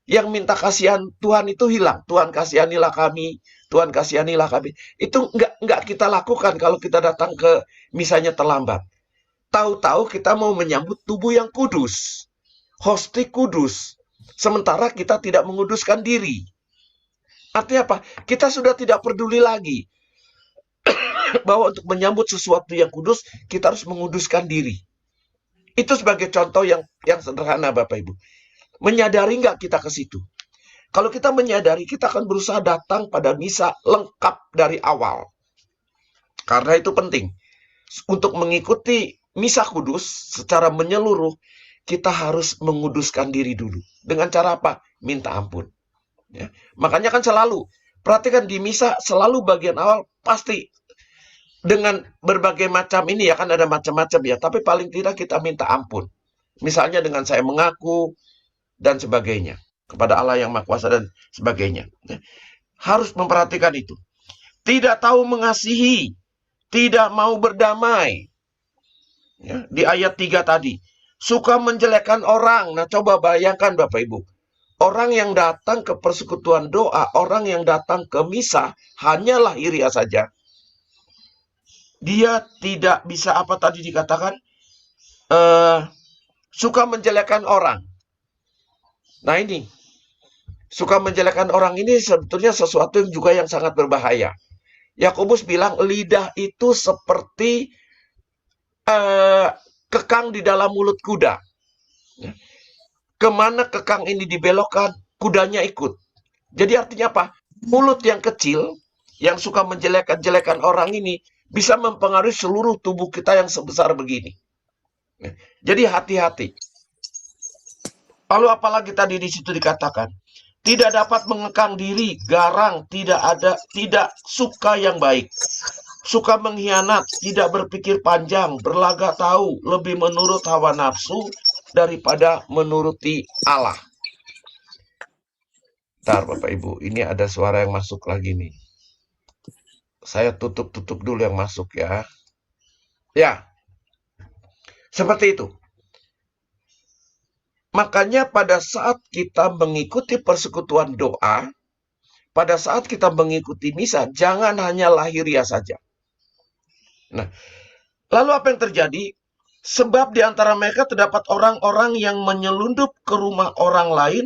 Yang minta kasihan Tuhan itu hilang. Tuhan kasihanilah kami, Tuhan kasihanilah kami. Itu enggak kita lakukan kalau kita datang ke misanya terlambat. Tahu-tahu kita mau menyambut tubuh yang kudus. Hosti kudus. Sementara kita tidak menguduskan diri. Artinya apa? Kita sudah tidak peduli lagi. Bahwa untuk menyambut sesuatu yang kudus, kita harus menguduskan diri. Itu sebagai contoh yang sederhana Bapak Ibu. Menyadari nggak kita ke situ? Kalau kita menyadari, kita akan berusaha datang pada misa lengkap dari awal. Karena itu penting. Untuk mengikuti misa kudus secara menyeluruh, kita harus menguduskan diri dulu. Dengan cara apa? Minta ampun. Ya. Makanya kan selalu, perhatikan di misa selalu bagian awal pasti dengan berbagai macam ini ya, kan ada macam-macam ya. Tapi paling tidak kita minta ampun. Misalnya dengan saya mengaku, dan sebagainya. Kepada Allah yang Maha Kuasa dan sebagainya. Harus memperhatikan itu. Tidak tahu mengasihi. Tidak mau berdamai. Ya, di ayat 3 tadi. Suka menjelekkan orang. Nah, coba bayangkan Bapak Ibu. Orang yang datang ke persekutuan doa, orang yang datang ke misa, hanya lahiriah saja. Dia tidak bisa, apa tadi dikatakan, suka menjelekkan orang. Nah ini, suka menjelekkan orang ini sebetulnya sesuatu yang juga yang sangat berbahaya. Yakobus bilang, lidah itu seperti kekang di dalam mulut kuda. Kemana kekang ini dibelokkan, kudanya ikut. Jadi artinya apa? Mulut yang kecil, yang suka menjelekkan orang ini, bisa mempengaruhi seluruh tubuh kita yang sebesar begini. Jadi hati-hati. Lalu apalagi tadi di situ dikatakan, tidak dapat mengekang diri, garang, tidak suka yang baik, suka mengkhianat, tidak berpikir panjang, berlagak tahu, lebih menurut hawa nafsu daripada menuruti Allah. Bentar Bapak Ibu, ini ada suara yang masuk lagi nih. Saya tutup dulu yang masuk ya. Ya, seperti itu. Makanya pada saat kita mengikuti persekutuan doa, pada saat kita mengikuti misa, jangan hanya lahiriah saja. Nah, lalu apa yang terjadi? Sebab di antara mereka terdapat orang-orang yang menyelundup ke rumah orang lain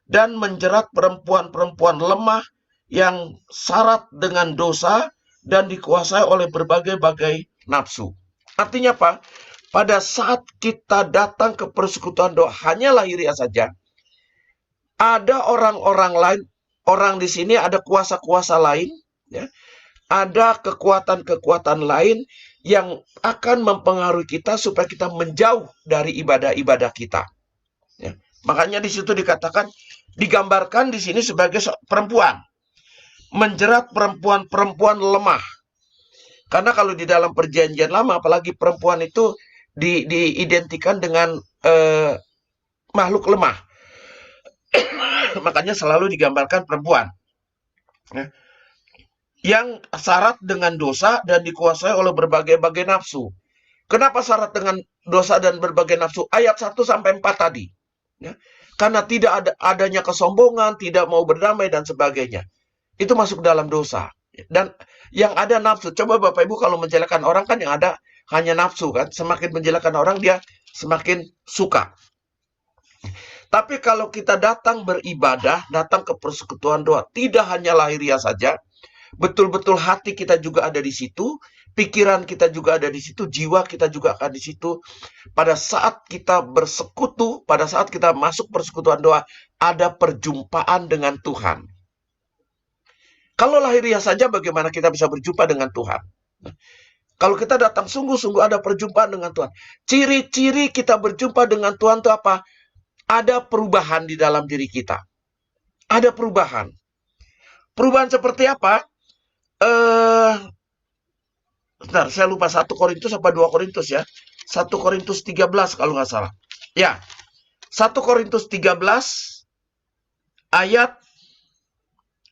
dan menjerat perempuan-perempuan lemah yang syarat dengan dosa dan dikuasai oleh berbagai-bagai nafsu. Artinya apa? Pada saat kita datang ke persekutuan doa hanya lahiriah saja, ada orang-orang lain, orang di sini ada kuasa-kuasa lain, ya, ada kekuatan-kekuatan lain yang akan mempengaruhi kita supaya kita menjauh dari ibadah-ibadah kita. Ya. Makanya di situ dikatakan, digambarkan di sini sebagai perempuan, menjerat perempuan-perempuan lemah. Karena kalau di dalam perjanjian lama, apalagi perempuan itu diidentikan dengan makhluk lemah. Makanya selalu digambarkan perempuan. Ya. Yang syarat dengan dosa dan dikuasai oleh berbagai-bagai nafsu. Kenapa syarat dengan dosa dan berbagai nafsu? Ayat 1-4 tadi. Ya. Karena tidak adanya kesombongan, tidak mau berdamai, dan sebagainya. Itu masuk dalam dosa. Dan yang ada nafsu. Coba Bapak Ibu kalau menjelekkan orang kan yang ada hanya nafsu kan. Semakin menjelekkan orang dia semakin suka. Tapi kalau kita datang beribadah, datang ke persekutuan doa, tidak hanya lahiriah saja, betul-betul hati kita juga ada di situ, pikiran kita juga ada di situ, jiwa kita juga akan di situ. Pada saat kita bersekutu, pada saat kita masuk persekutuan doa, ada perjumpaan dengan Tuhan. Kalau lahiriah saja, bagaimana kita bisa berjumpa dengan Tuhan? Kalau kita datang sungguh-sungguh ada perjumpaan dengan Tuhan. Ciri-ciri kita berjumpa dengan Tuhan itu apa? Ada perubahan di dalam diri kita. Ada perubahan. Perubahan seperti apa? Bentar, saya lupa 1 Korintus apa 2 Korintus ya. 1 Korintus 13 kalau nggak salah. Ya, 1 Korintus 13 ayat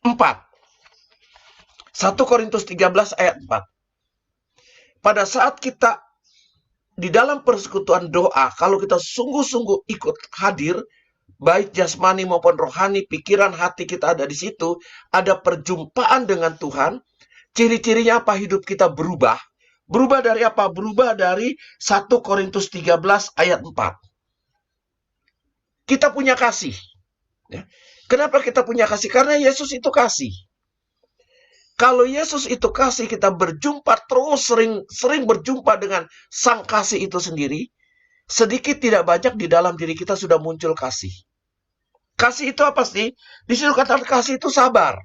4. 1 Korintus 13 ayat 4. Pada saat kita di dalam persekutuan doa, kalau kita sungguh-sungguh ikut hadir, baik jasmani maupun rohani, pikiran hati kita ada di situ, ada perjumpaan dengan Tuhan. Ciri-cirinya apa? Hidup kita berubah. Berubah dari apa? Berubah dari 1 Korintus 13 ayat 4. Kita punya kasih. Ya. Kenapa kita punya kasih? Karena Yesus itu kasih. Kalau Yesus itu kasih, kita berjumpa terus, sering berjumpa dengan sang kasih itu sendiri, sedikit tidak banyak di dalam diri kita sudah muncul kasih. Kasih itu apa sih? Di situ kata kasih itu sabar.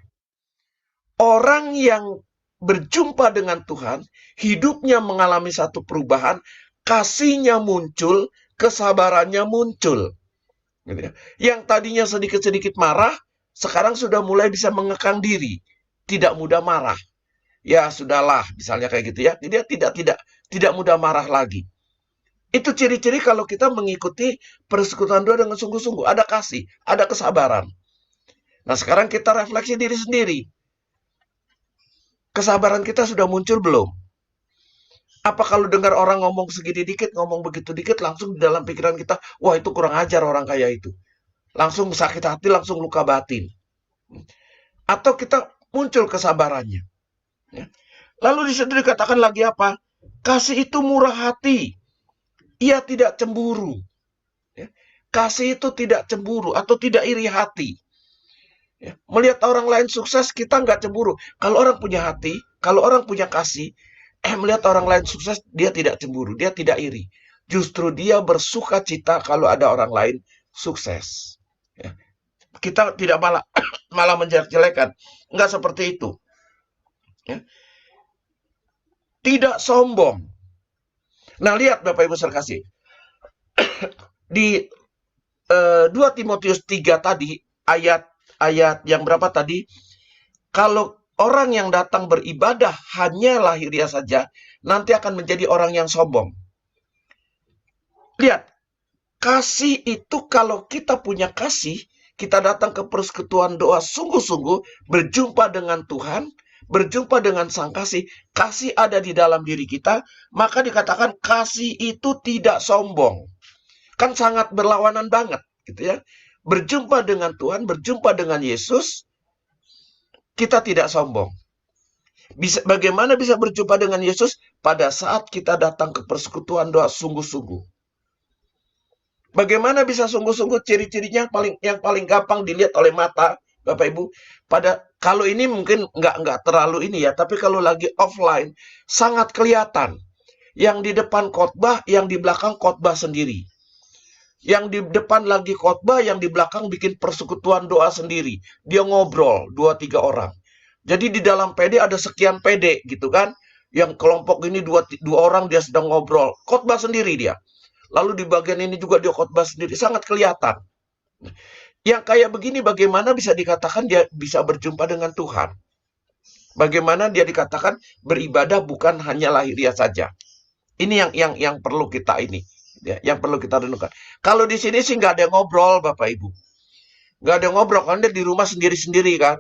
Orang yang berjumpa dengan Tuhan, hidupnya mengalami satu perubahan, kasihnya muncul, kesabarannya muncul. Gitu ya. Yang tadinya sedikit-sedikit marah, sekarang sudah mulai bisa mengekang diri. Tidak mudah marah. Ya sudahlah, misalnya kayak gitu ya. Dia tidak mudah marah lagi. Itu ciri-ciri kalau kita mengikuti persekutuan doa dengan sungguh-sungguh. Ada kasih, ada kesabaran. Nah sekarang kita refleksi diri sendiri. Kesabaran kita sudah muncul belum? Apa kalau dengar orang ngomong segini dikit, ngomong begitu dikit, langsung di dalam pikiran kita, wah itu kurang ajar orang kaya itu. Langsung sakit hati, langsung luka batin. Atau kita muncul kesabarannya. Ya. Lalu di situ dikatakan lagi apa? Kasih itu murah hati. Ia tidak cemburu. Ya. Kasih itu tidak cemburu atau tidak iri hati. Ya. Melihat orang lain sukses, kita nggak cemburu. Kalau orang punya hati, kalau orang punya kasih, melihat orang lain sukses, dia tidak cemburu, dia tidak iri. Justru dia bersuka cita kalau ada orang lain sukses. Ya. Kita tidak malah menjelek-jelekan. Enggak seperti itu. Ya. Tidak sombong. Nah, lihat Bapak Ibu sekasih. Di 2 Timotius 3 tadi, ayat yang berapa tadi? Kalau orang yang datang beribadah hanya lahiriah saja, nanti akan menjadi orang yang sombong. Lihat, kasih itu kalau kita punya kasih, kita datang ke persekutuan doa sungguh-sungguh, berjumpa dengan Tuhan, berjumpa dengan Sang Kasih, kasih ada di dalam diri kita, maka dikatakan kasih itu tidak sombong. Kan sangat berlawanan banget, gitu ya. Berjumpa dengan Tuhan, berjumpa dengan Yesus, kita tidak sombong. Bagaimana bisa berjumpa dengan Yesus? Pada saat kita datang ke persekutuan doa sungguh-sungguh. Bagaimana bisa sungguh-sungguh? Ciri-cirinya yang paling gampang dilihat oleh mata, Bapak Ibu. Kalau ini mungkin nggak terlalu ini ya, tapi kalau lagi offline sangat kelihatan. Yang di depan khotbah, yang di belakang khotbah sendiri. Yang di depan lagi khotbah, yang di belakang bikin persekutuan doa sendiri. Dia ngobrol 2-3 orang. Jadi di dalam PD ada sekian PD gitu kan. Yang kelompok ini dua orang dia sedang ngobrol. Khotbah sendiri dia. Lalu di bagian ini juga dia khotbah sendiri. Sangat kelihatan. Yang kayak begini bagaimana bisa dikatakan dia bisa berjumpa dengan Tuhan? Bagaimana dia dikatakan beribadah bukan hanya lahiriah saja? Ini yang perlu kita ini. Ya, yang perlu kita renungkan. Kalau di sini sih nggak ada yang ngobrol Bapak Ibu. Nggak ada yang ngobrol. Kan dia di rumah sendiri-sendiri kan.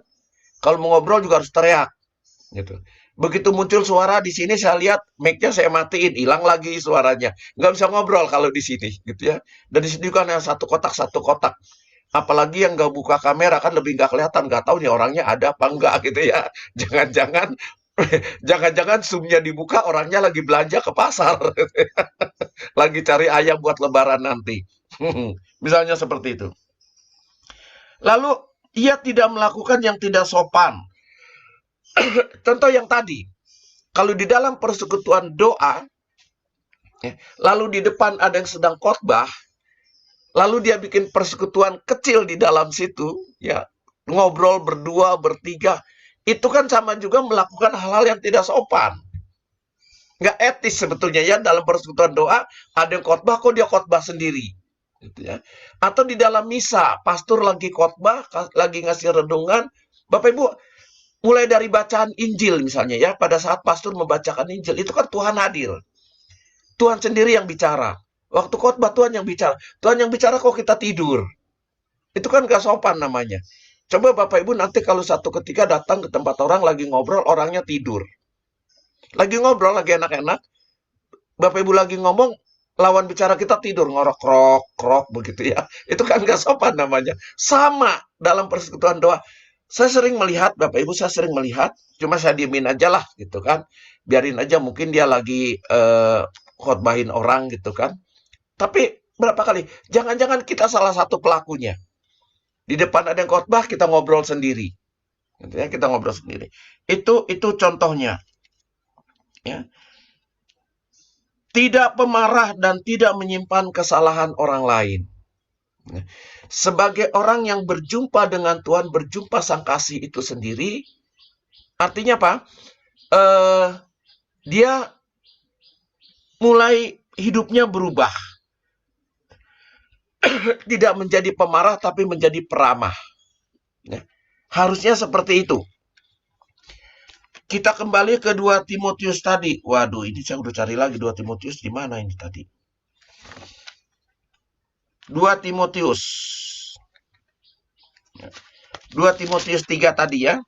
Kalau mau ngobrol juga harus teriak. Gitu. Begitu muncul suara di sini saya lihat mic-nya saya matiin, hilang lagi suaranya. Nggak bisa ngobrol kalau di sini, gitu ya. Dan di sini kan yang satu kotak. Apalagi yang nggak buka kamera kan lebih nggak kelihatan, nggak tahu nih orangnya ada apa enggak gitu ya. Jangan-jangan jangan-jangan zoom-nya dibuka orangnya lagi belanja ke pasar, lagi cari ayam buat lebaran nanti. Misalnya seperti itu. Lalu ia tidak melakukan yang tidak sopan. Contoh yang tadi, kalau di dalam persekutuan doa, lalu di depan ada yang sedang khotbah, lalu dia bikin persekutuan kecil di dalam situ, ya ngobrol berdua, bertiga, itu kan sama juga melakukan hal-hal yang tidak sopan. Nggak etis sebetulnya ya, dalam persekutuan doa, ada yang khotbah, kok dia khotbah sendiri. Gitu ya. Atau di dalam misa, pastor lagi khotbah, lagi ngasih renungan, Bapak Ibu, mulai dari bacaan Injil misalnya ya, pada saat pastor membacakan Injil, itu kan Tuhan hadir. Tuhan sendiri yang bicara. Waktu khotbah Tuhan yang bicara. Tuhan yang bicara kok kita tidur. Itu kan gak sopan namanya. Coba Bapak Ibu nanti kalau satu ketika datang ke tempat orang lagi ngobrol, orangnya tidur. Lagi ngobrol, lagi enak-enak. Bapak Ibu lagi ngomong, lawan bicara kita tidur, ngorok krok begitu ya. Itu kan gak sopan namanya. Sama dalam persekutuan doa. Saya sering melihat, Bapak Ibu, saya sering melihat, cuma saya diemin aja lah, gitu kan. Biarin aja, mungkin dia lagi khotbahin orang, gitu kan. Tapi berapa kali, jangan-jangan kita salah satu pelakunya. Di depan ada yang khotbah, kita ngobrol sendiri. Gitu ya, kita ngobrol sendiri. Itu contohnya. Ya. Tidak pemarah dan tidak menyimpan kesalahan orang lain. Sebagai orang yang berjumpa dengan Tuhan, berjumpa Sang Kasih itu sendiri, artinya apa? Dia mulai hidupnya berubah. Tidak menjadi pemarah, tapi menjadi peramah. Harusnya seperti itu. Kita kembali ke 2 Timotius tadi. Waduh, ini saya udah cari lagi 2 Timotius di mana ini tadi. 2 Timotius. 2 Timotius 3 tadi ya.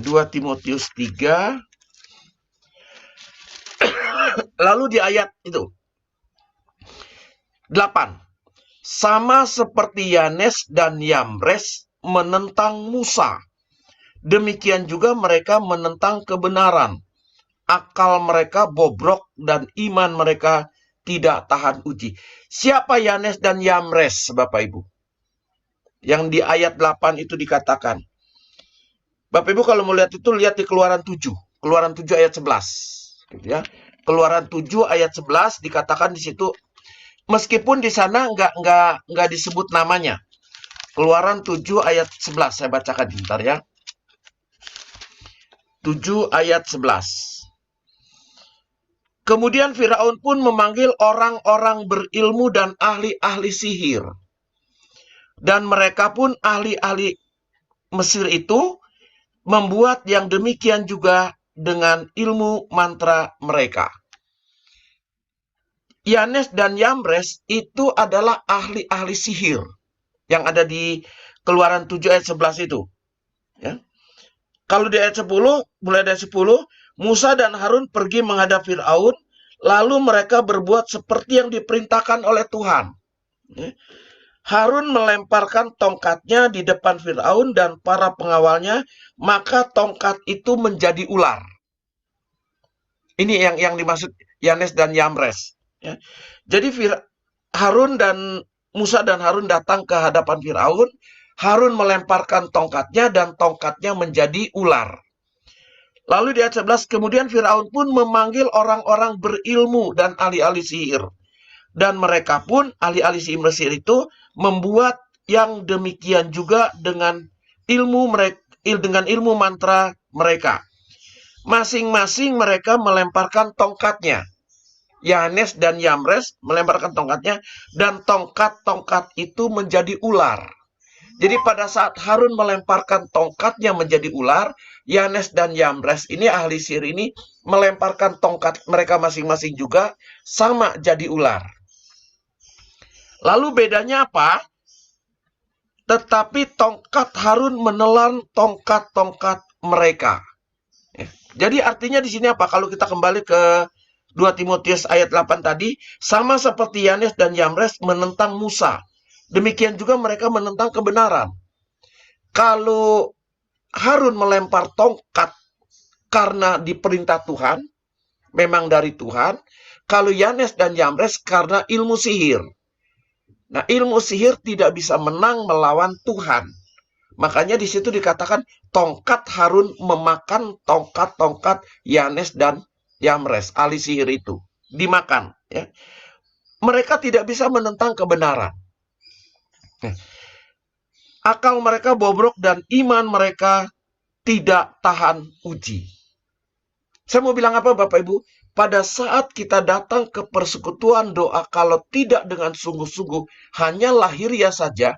2 Timotius 3. Lalu di ayat itu 8. Sama seperti Yanes dan Yambres menentang Musa, demikian juga mereka menentang kebenaran. Akal mereka bobrok dan iman mereka tidak tahan uji. Siapa Yanes dan Yambres, Bapak Ibu? Yang di ayat 8 itu dikatakan. Bapak Ibu kalau mau lihat itu, lihat di Keluaran 7. Keluaran 7 ayat 11. Gitu ya. Keluaran 7 ayat 11 dikatakan di situ, meskipun di sana nggak disebut namanya. Keluaran 7 ayat 11, saya bacakan bentar ya. 7 ayat 11. Kemudian Firaun pun memanggil orang-orang berilmu dan ahli-ahli sihir. Dan mereka pun ahli-ahli Mesir itu membuat yang demikian juga dengan ilmu mantra mereka. Yanes dan Yambres itu adalah ahli-ahli sihir yang ada di Keluaran 7 ayat 11 itu. Ya. Kalau di ayat 10, mulai dari 10, Musa dan Harun pergi menghadap Firaun, lalu mereka berbuat seperti yang diperintahkan oleh Tuhan. Ya. Harun melemparkan tongkatnya di depan Firaun dan para pengawalnya, maka tongkat itu menjadi ular. Ini yang dimaksud Yanes dan Yambres. Ya. Jadi Musa dan Harun datang ke hadapan Firaun. Harun melemparkan tongkatnya dan tongkatnya menjadi ular. Lalu di ayat 11, kemudian Firaun pun memanggil orang-orang berilmu dan ahli-ahli sihir. Dan mereka pun, ahli-ahli sihir Mesir itu, membuat yang demikian juga dengan ilmu mantra mereka. Masing-masing mereka melemparkan tongkatnya. Yanes dan Yambres melemparkan tongkatnya, dan tongkat-tongkat itu menjadi ular. Jadi pada saat Harun melemparkan tongkatnya menjadi ular, Yanes dan Yambres ini ahli sihir ini melemparkan tongkat mereka masing-masing juga sama jadi ular. Lalu bedanya apa? Tetapi tongkat Harun menelan tongkat-tongkat mereka. Jadi artinya di sini apa? Kalau kita kembali ke 2 Timotius ayat 8 tadi, sama seperti Yanes dan Yambres menentang Musa. Demikian juga mereka menentang kebenaran. Kalau Harun melempar tongkat karena diperintah Tuhan, memang dari Tuhan. Kalau Yanes dan Yambres karena ilmu sihir. Nah, ilmu sihir tidak bisa menang melawan Tuhan. Makanya di situ dikatakan tongkat Harun memakan tongkat-tongkat Yanes dan Yambres, ahli sihir itu. Dimakan. Ya. Mereka tidak bisa menentang kebenaran. Akal mereka bobrok dan iman mereka tidak tahan uji. Saya mau bilang apa Bapak Ibu? Pada saat kita datang ke persekutuan doa, kalau tidak dengan sungguh-sungguh, hanya lahiriah saja,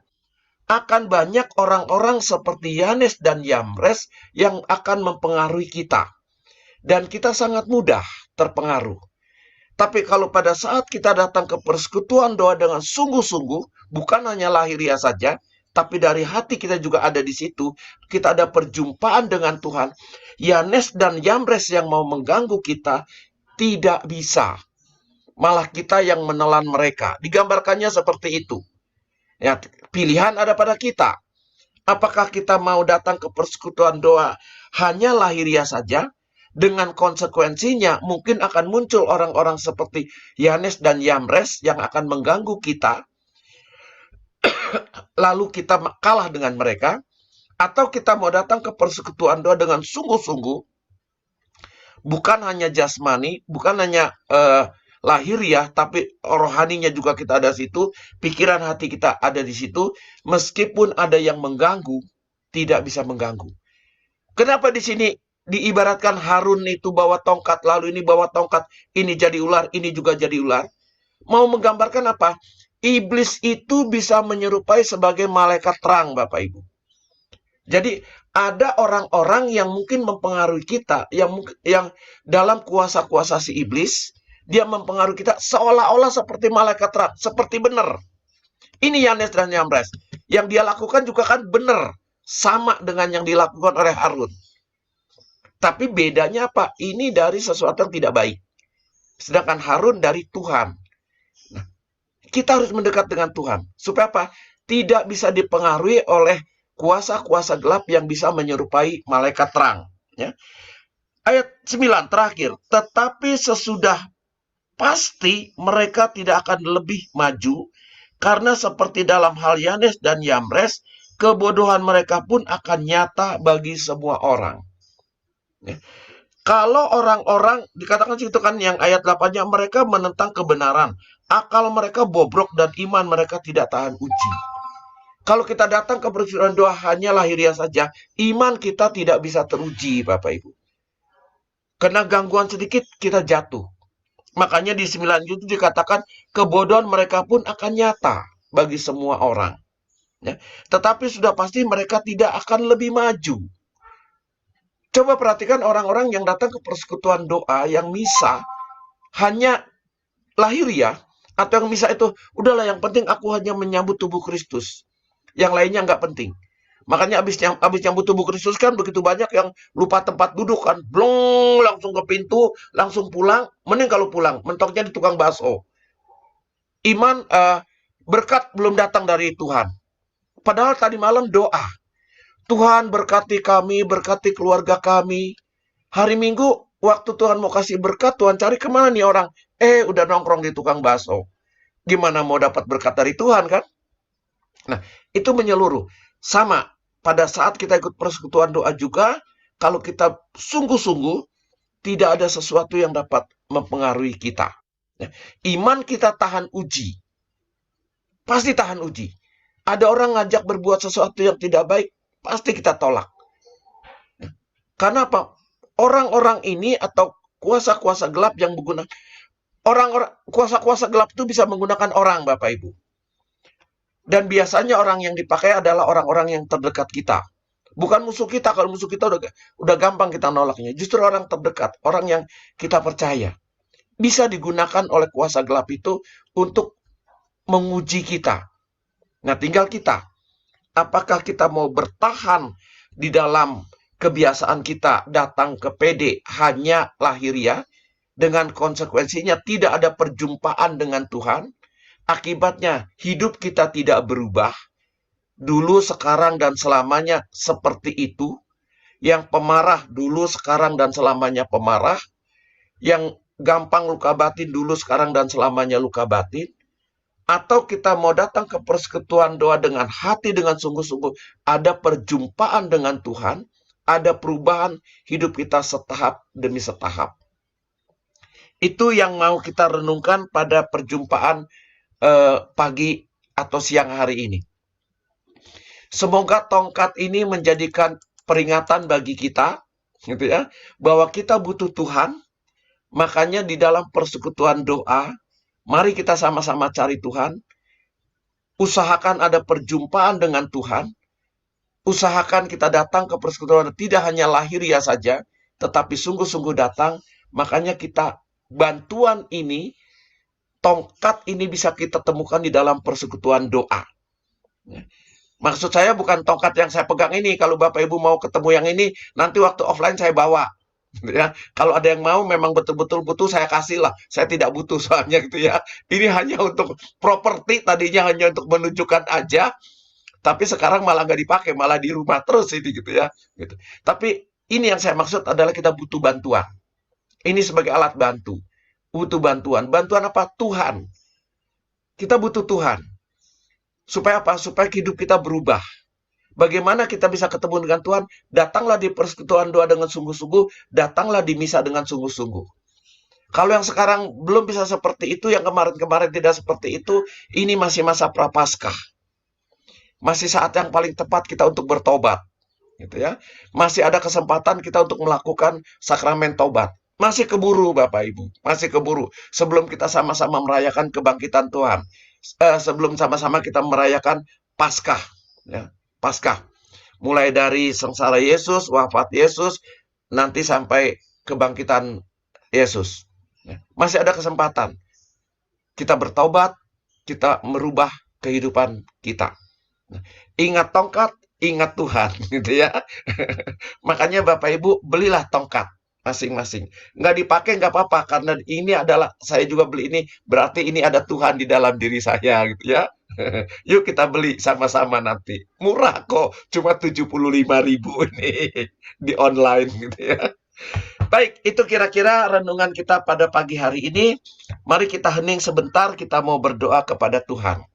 akan banyak orang-orang seperti Yanes dan Yambres yang akan mempengaruhi kita. Dan kita sangat mudah terpengaruh. Tapi kalau pada saat kita datang ke persekutuan doa dengan sungguh-sungguh, bukan hanya lahiriah saja, tapi dari hati kita juga ada di situ, kita ada perjumpaan dengan Tuhan. Yanes dan Yambres yang mau mengganggu kita, tidak bisa. Malah kita yang menelan mereka. Digambarkannya seperti itu. Ya, pilihan ada pada kita. Apakah kita mau datang ke persekutuan doa hanya lahiriah saja? Dengan konsekuensinya mungkin akan muncul orang-orang seperti Yanes dan Yambres yang akan mengganggu kita. Lalu kita kalah dengan mereka. Atau kita mau datang ke persekutuan doa dengan sungguh-sungguh. Bukan hanya jasmani, bukan hanya lahiriah, tapi rohaninya juga kita ada di situ. Pikiran hati kita ada di situ. Meskipun ada yang mengganggu, tidak bisa mengganggu. Kenapa di sini diibaratkan Harun itu bawa tongkat, lalu ini bawa tongkat, ini jadi ular, ini juga jadi ular? Mau menggambarkan apa? Iblis itu bisa menyerupai sebagai malaikat terang, Bapak Ibu. Jadi ada orang-orang yang mungkin mempengaruhi kita, yang dalam kuasa-kuasa si iblis, dia mempengaruhi kita seolah-olah seperti malaikat terang, seperti benar. Ini Yanes dan Yambres. Yang dia lakukan juga kan benar, sama dengan yang dilakukan oleh Harun. Tapi bedanya apa? Ini dari sesuatu yang tidak baik. Sedangkan Harun dari Tuhan. Nah, kita harus mendekat dengan Tuhan. Supaya apa? Tidak bisa dipengaruhi oleh kuasa-kuasa gelap yang bisa menyerupai malaikat terang. Ya. Ayat 9 terakhir. Tetapi sesudah pasti mereka tidak akan lebih maju, karena seperti dalam hal Yanes dan Yamres, kebodohan mereka pun akan nyata bagi semua orang. Ya. Kalau orang-orang, dikatakan situ kan yang ayat 8-nya, mereka menentang kebenaran. Akal mereka bobrok dan iman mereka tidak tahan uji. Kalau kita datang ke persekutuan doa hanya lahiriah saja, iman kita tidak bisa teruji, Bapak Ibu. Kena gangguan sedikit, kita jatuh. Makanya di 9 itu dikatakan, kebodohan mereka pun akan nyata bagi semua orang. Ya. Tetapi sudah pasti mereka tidak akan lebih maju. Coba perhatikan orang-orang yang datang ke persekutuan doa, yang misa, hanya lahiriah, atau yang misa itu, udahlah yang penting aku hanya menyambut tubuh Kristus. Yang lainnya nggak penting. Makanya abis nyambut tubuh Kristus kan begitu banyak yang lupa tempat duduk kan. Blong, langsung ke pintu, langsung pulang. Mending kalau pulang, mentoknya di tukang bakso. Iman, berkat belum datang dari Tuhan. Padahal tadi malam doa. Tuhan berkati kami, berkati keluarga kami. Hari Minggu, waktu Tuhan mau kasih berkat, Tuhan cari kemana nih orang? Udah nongkrong di tukang bakso. Gimana mau dapat berkat dari Tuhan kan? Nah, itu menyeluruh. Sama, pada saat kita ikut persekutuan doa juga, kalau kita sungguh-sungguh, tidak ada sesuatu yang dapat mempengaruhi kita. Iman kita tahan uji. Pasti tahan uji. Ada orang ngajak berbuat sesuatu yang tidak baik, pasti kita tolak. Karena apa? Orang-orang ini atau kuasa-kuasa gelap yang menggunakan kuasa-kuasa gelap itu bisa menggunakan orang, Bapak Ibu. Dan biasanya orang yang dipakai adalah orang-orang yang terdekat kita. Bukan musuh kita. Kalau musuh kita udah gampang kita nolaknya. Justru orang terdekat, orang yang kita percaya. Bisa digunakan oleh kuasa gelap itu untuk menguji kita. Nah, tinggal kita. Apakah kita mau bertahan di dalam kebiasaan kita datang ke PD hanya lahiriah, dengan konsekuensinya tidak ada perjumpaan dengan Tuhan. Akibatnya hidup kita tidak berubah. Dulu, sekarang, dan selamanya seperti itu. Yang pemarah dulu, sekarang, dan selamanya pemarah. Yang gampang luka batin dulu, sekarang, dan selamanya luka batin. Atau kita mau datang ke persekutuan doa dengan hati, dengan sungguh-sungguh. Ada perjumpaan dengan Tuhan. Ada perubahan hidup kita setahap demi setahap. Itu yang mau kita renungkan pada perjumpaan pagi atau siang hari ini. Semoga tongkat ini menjadikan peringatan bagi kita, gitu ya, bahwa kita butuh Tuhan. Makanya di dalam persekutuan doa, mari kita sama-sama cari Tuhan. Usahakan ada perjumpaan dengan Tuhan. Usahakan kita datang ke persekutuan tidak hanya lahiriah saja, tetapi sungguh-sungguh datang. Makanya kita bantuan ini, tongkat ini bisa kita temukan di dalam persekutuan doa. Maksud saya bukan tongkat yang saya pegang ini. Kalau Bapak Ibu mau ketemu yang ini, nanti waktu offline saya bawa. Ya, kalau ada yang mau memang betul-betul butuh, saya kasih lah. Saya tidak butuh soalnya gitu ya. Ini hanya untuk properti, tadinya hanya untuk menunjukkan aja. Tapi sekarang malah nggak dipakai, malah di rumah terus ini gitu ya. Gitu. Tapi ini yang saya maksud adalah kita butuh bantuan. Ini sebagai alat bantu. Butuh bantuan. Bantuan apa? Tuhan. Kita butuh Tuhan. Supaya apa? Supaya hidup kita berubah. Bagaimana kita bisa ketemu dengan Tuhan? Datanglah di persekutuan doa dengan sungguh-sungguh. Datanglah di misa dengan sungguh-sungguh. Kalau yang sekarang belum bisa seperti itu, yang kemarin-kemarin tidak seperti itu, ini masih masa prapaskah. Masih saat yang paling tepat kita untuk bertobat. Gitu ya. Masih ada kesempatan kita untuk melakukan sakramen tobat. Masih keburu Bapak Ibu. Masih keburu. Sebelum kita sama-sama merayakan kebangkitan Tuhan. Sebelum sama-sama kita merayakan Paskah. Ya. Paskah. Mulai dari sengsara Yesus, wafat Yesus, nanti sampai kebangkitan Yesus. Masih ada kesempatan. Kita bertobat, kita merubah kehidupan kita. Ingat tongkat, ingat Tuhan gitu ya. Makanya Bapak Ibu belilah tongkat masing-masing. Nggak dipakai nggak apa-apa, karena ini adalah, saya juga beli ini, berarti ini ada Tuhan di dalam diri saya gitu ya. Yuk kita beli sama-sama nanti. Murah kok, cuma 75.000 ini di online gitu ya. Baik, itu kira-kira renungan kita pada pagi hari ini. Mari kita hening sebentar, kita mau berdoa kepada Tuhan.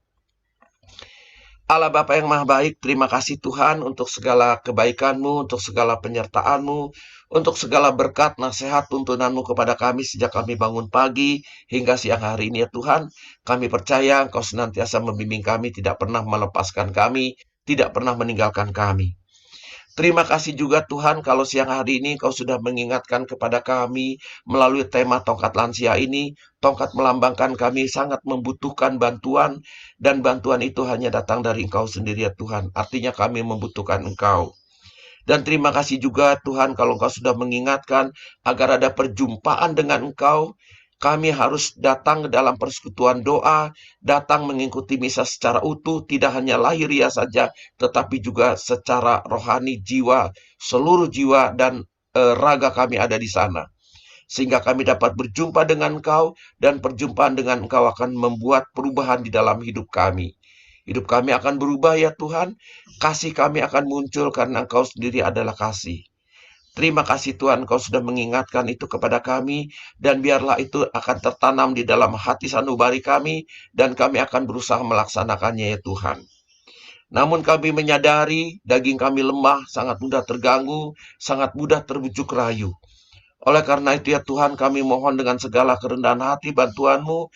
Allah Bapa yang Maha Baik, terima kasih Tuhan untuk segala kebaikan-Mu, untuk segala penyertaan-Mu, untuk segala berkat, nasihat, tuntunan-Mu kepada kami sejak kami bangun pagi hingga siang hari ini ya Tuhan. Kami percaya Engkau senantiasa membimbing kami, tidak pernah melepaskan kami, tidak pernah meninggalkan kami. Terima kasih juga Tuhan kalau siang hari ini Kau sudah mengingatkan kepada kami melalui tema tongkat lansia ini. Tongkat melambangkan kami sangat membutuhkan bantuan, dan bantuan itu hanya datang dari Engkau sendiri ya Tuhan. Artinya kami membutuhkan Engkau. Dan terima kasih juga Tuhan kalau Engkau sudah mengingatkan agar ada perjumpaan dengan Engkau. Kami harus datang ke dalam persekutuan doa, datang mengikuti misa secara utuh, tidak hanya lahiriah saja, tetapi juga secara rohani jiwa, seluruh jiwa dan raga kami ada di sana. Sehingga kami dapat berjumpa dengan Engkau, dan perjumpaan dengan Engkau akan membuat perubahan di dalam hidup kami. Hidup kami akan berubah ya Tuhan, kasih kami akan muncul karena Engkau sendiri adalah kasih. Terima kasih Tuhan, Kau sudah mengingatkan itu kepada kami, dan biarlah itu akan tertanam di dalam hati sanubari kami, dan kami akan berusaha melaksanakannya ya Tuhan. Namun kami menyadari daging kami lemah, sangat mudah terganggu, sangat mudah terbujuk rayu. Oleh karena itu ya Tuhan, kami mohon dengan segala kerendahan hati bantuan-Mu.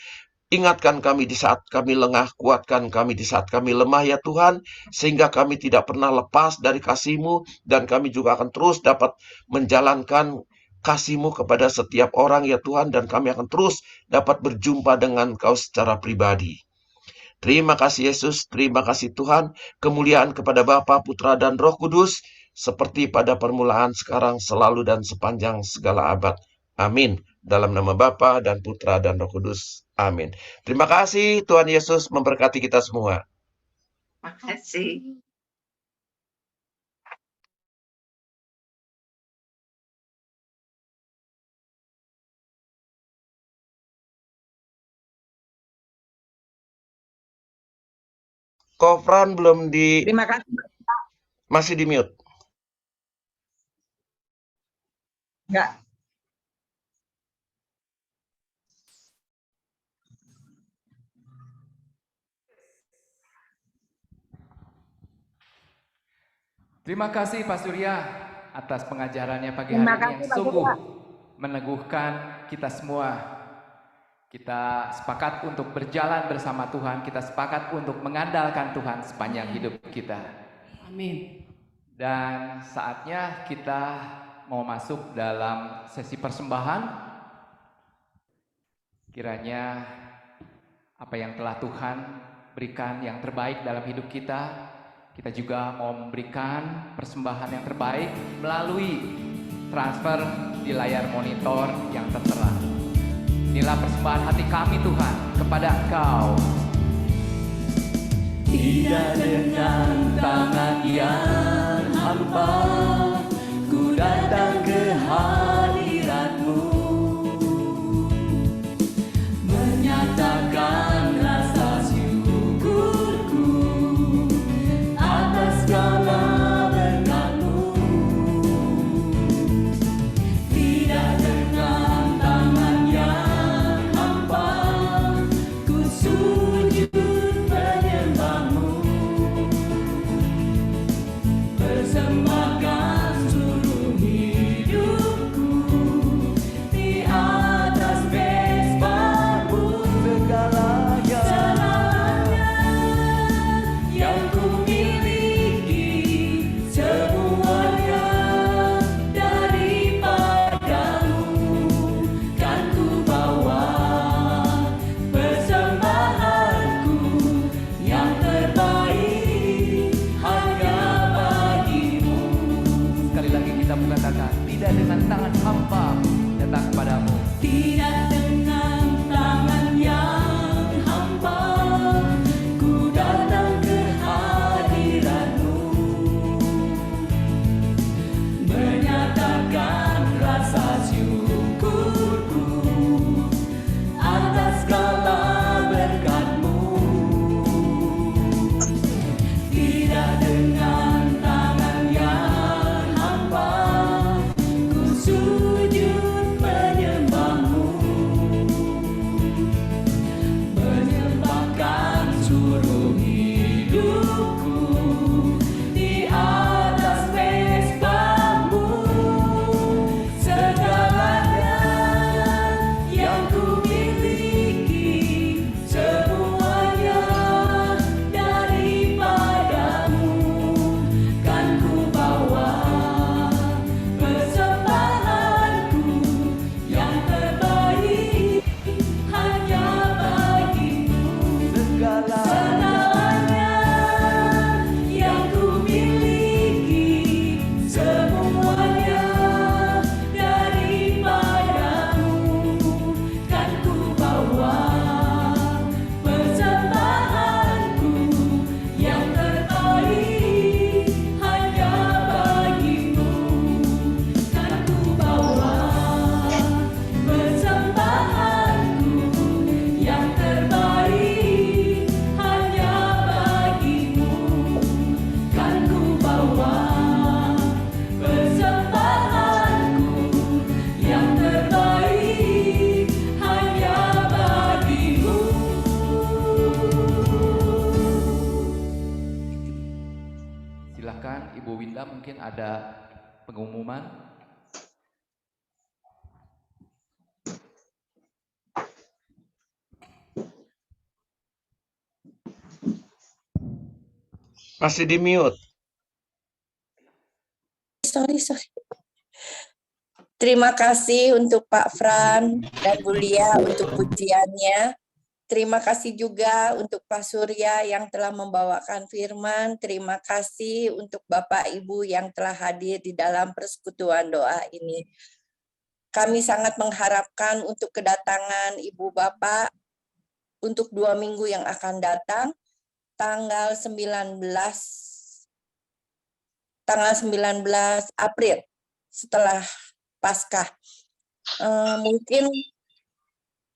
Ingatkan kami di saat kami lengah, kuatkan kami di saat kami lemah ya Tuhan, sehingga kami tidak pernah lepas dari kasih-Mu, dan kami juga akan terus dapat menjalankan kasih-Mu kepada setiap orang ya Tuhan, dan kami akan terus dapat berjumpa dengan Kau secara pribadi. Terima kasih Yesus, terima kasih Tuhan, kemuliaan kepada Bapa, Putra, dan Roh Kudus, seperti pada permulaan, sekarang, selalu, dan sepanjang segala abad. Amin. Dalam nama Bapa dan Putra dan Roh Kudus. Amin. Terima kasih, Tuhan Yesus memberkati kita semua. Makasih. Kofran belum di, Terima kasih. masih di mute. Enggak. Terima kasih Pak Surya atas pengajarannya pagi Terima hari ini kasih, yang Pak sungguh Surya. meneguhkan kita semua. Kita sepakat untuk berjalan bersama Tuhan, kita sepakat untuk mengandalkan Tuhan sepanjang hidup kita. Amin. Dan saatnya kita mau masuk dalam sesi persembahan. Kiranya apa yang telah Tuhan berikan yang terbaik dalam hidup kita, kita juga mau memberikan persembahan yang terbaik melalui transfer di layar monitor yang tertera. Inilah persembahan hati kami Tuhan kepada Engkau. Tidak dengan tangan yang hampa, ku datang ke hadirat-Mu, menyatakan rasa syukurku atas segala berkat-Mu. Tidak dengan tangan yang hampa, ku sujud menyembah-Mu, persembahkan hidupku di atas mesbahmu. Segalanya yang ku miliki, semuanya daripadamu. Kan ku bawa persembahanku yang terbaik hanya bagimu. Segalanya yang ku miliki, semuanya daripadamu. Kan ku bawa persembahanku yang terbaik hanya bagimu. Kan ku bawa persembahanku yang terbaik hanya bagimu. Kan ku bawa persembahanku yang terbaik hanya bagimu. Silakan Ibu Winda, mungkin ada pengumuman. Masih di mute. Sorry. Terima kasih untuk Pak Fran dan Bu Lia untuk pujiannya. Terima kasih juga untuk Pak Surya yang telah membawakan firman. Terima kasih untuk Bapak Ibu yang telah hadir di dalam persekutuan doa ini. Kami sangat mengharapkan untuk kedatangan Ibu Bapak untuk 2 minggu yang akan datang, tanggal 19 April setelah Paskah. Mungkin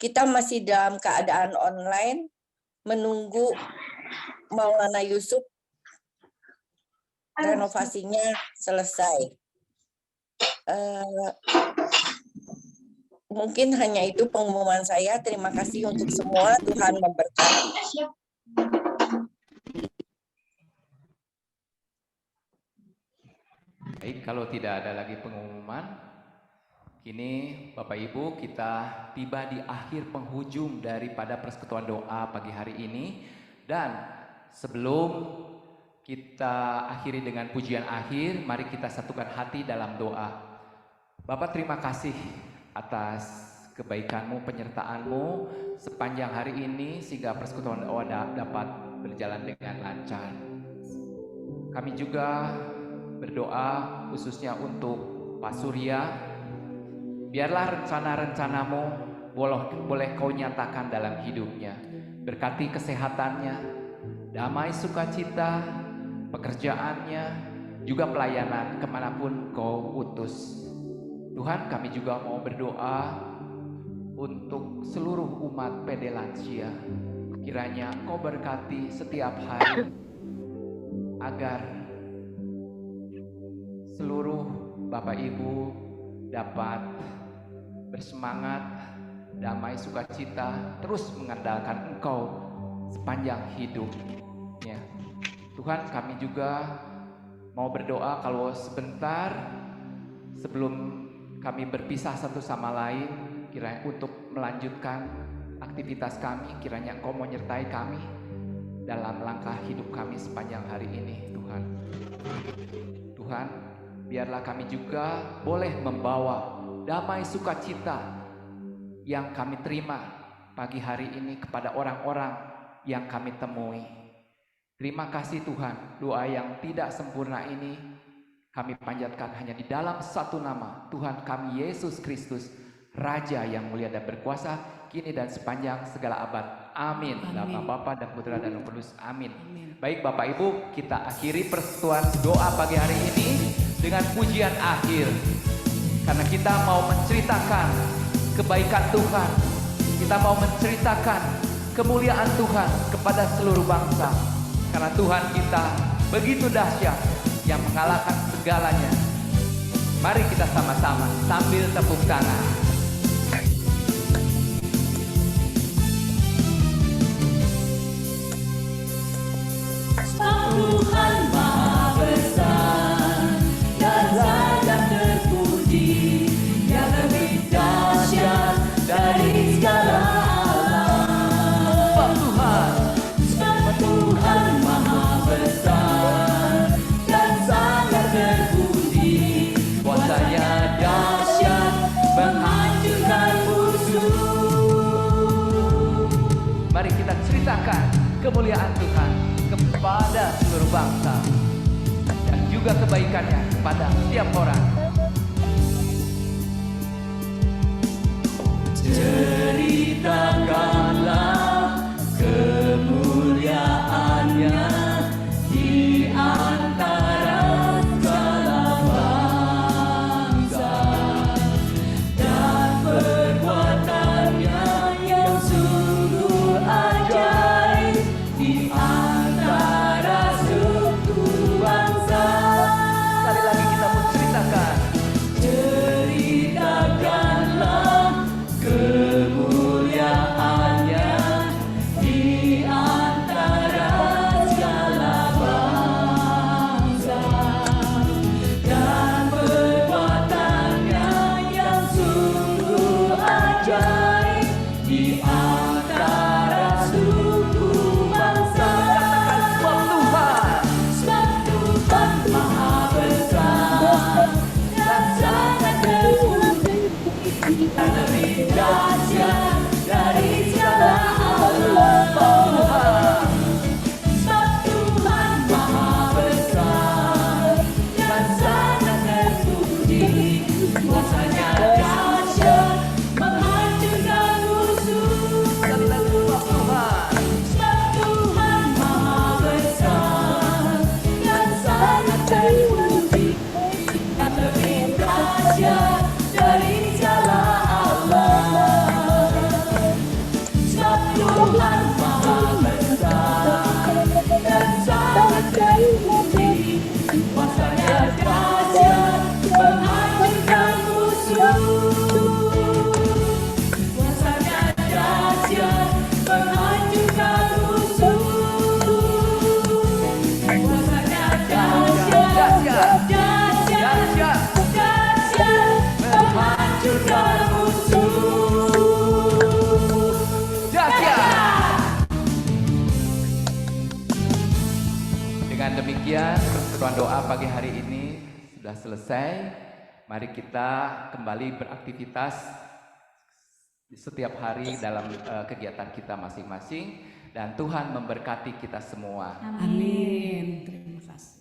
kita masih dalam keadaan online menunggu Maulana Yusuf renovasinya selesai. Mungkin hanya itu pengumuman saya. Terima kasih untuk semua. Tuhan memberkati. Baik, kalau tidak ada lagi pengumuman, kini Bapak Ibu kita tiba di akhir penghujung daripada persekutuan doa pagi hari ini. Dan sebelum kita akhiri dengan pujian akhir, mari kita satukan hati dalam doa. Bapak, terima kasih atas kebaikan-Mu, penyertaan-Mu sepanjang hari ini sehingga persekutuan doa dapat berjalan dengan lancar. Kami juga berdoa khususnya untuk Pak Surya. Biarlah rencana-rencana-Mu boleh Kau nyatakan dalam hidupnya. Berkati kesehatannya, damai sukacita, pekerjaannya, juga pelayanan kemanapun Kau utus. Tuhan, kami juga mau berdoa untuk seluruh umat PD Lansia. Kiranya Kau berkati setiap hari agar seluruh Bapak Ibu dapat bersemangat, damai sukacita, terus mengandalkan Engkau sepanjang hidupnya. Tuhan, kami juga mau berdoa kalau sebentar sebelum kami berpisah satu sama lain, kiranya untuk melanjutkan aktivitas kami, kiranya Engkau menyertai kami dalam langkah hidup kami sepanjang hari ini, Tuhan. Tuhan, biarlah kami juga boleh membawa damai sukacita yang kami terima pagi hari ini kepada orang-orang yang kami temui. Terima kasih Tuhan, doa yang tidak sempurna ini kami panjatkan hanya di dalam satu nama, Tuhan kami Yesus Kristus, Raja yang mulia dan berkuasa, kini dan sepanjang segala abad. Amin. Dalam nama Bapa dan Putra dan Roh Kudus. Amin. Baik Bapak Ibu, kita akhiri persekutuan doa pagi hari ini dengan pujian akhir. Karena kita mau menceritakan kebaikan Tuhan, kita mau menceritakan kemuliaan Tuhan kepada seluruh bangsa. Karena Tuhan kita begitu dahsyat yang mengalahkan segalanya. Mari kita sama-sama sambil tepuk tangan. kemuliaan Tuhan kepada seluruh bangsa dan juga kebaikannya kepada setiap orang. Ceritakanlah kemuliaannya di antara segala bangsa dan perbuatannya yang sungguh ajaib di antara suku bangsa. Sekali lagi kita menceritakan. Ceritakanlah kemuliaannya di antara segala bangsa dan perbuatannya yang sungguh ajaib di antara suku bangsa. Sebab Tuhan Maha Besar dan sangat terpuji dan lebih dahsyat dari segala Allah. Sebab Tuhan Maha Besar dan sangat terpuji, kuasanya dahsyat menghancurkan musuh. Sekali lagi Tuhan. Sebab Tuhan Maha Besar dan sangat terpuji dan lebih dahsyat dari segala Allah. Sebab Tuhan Maha Besar dan sangat terpuji, kuasanya dahsyat menghancurkan musuh. Kuasanya dahsyat menghancurkan musuh. Kuasanya dahsyat, dahsyat, dahsyat menghancurkan musuh. Dahsyat. Dengan demikian perseruan doa pagi hari ini sudah selesai. Mari kita kembali beraktivitas di setiap hari dalam kegiatan kita masing-masing dan Tuhan memberkati kita semua. Amin. Terima kasih.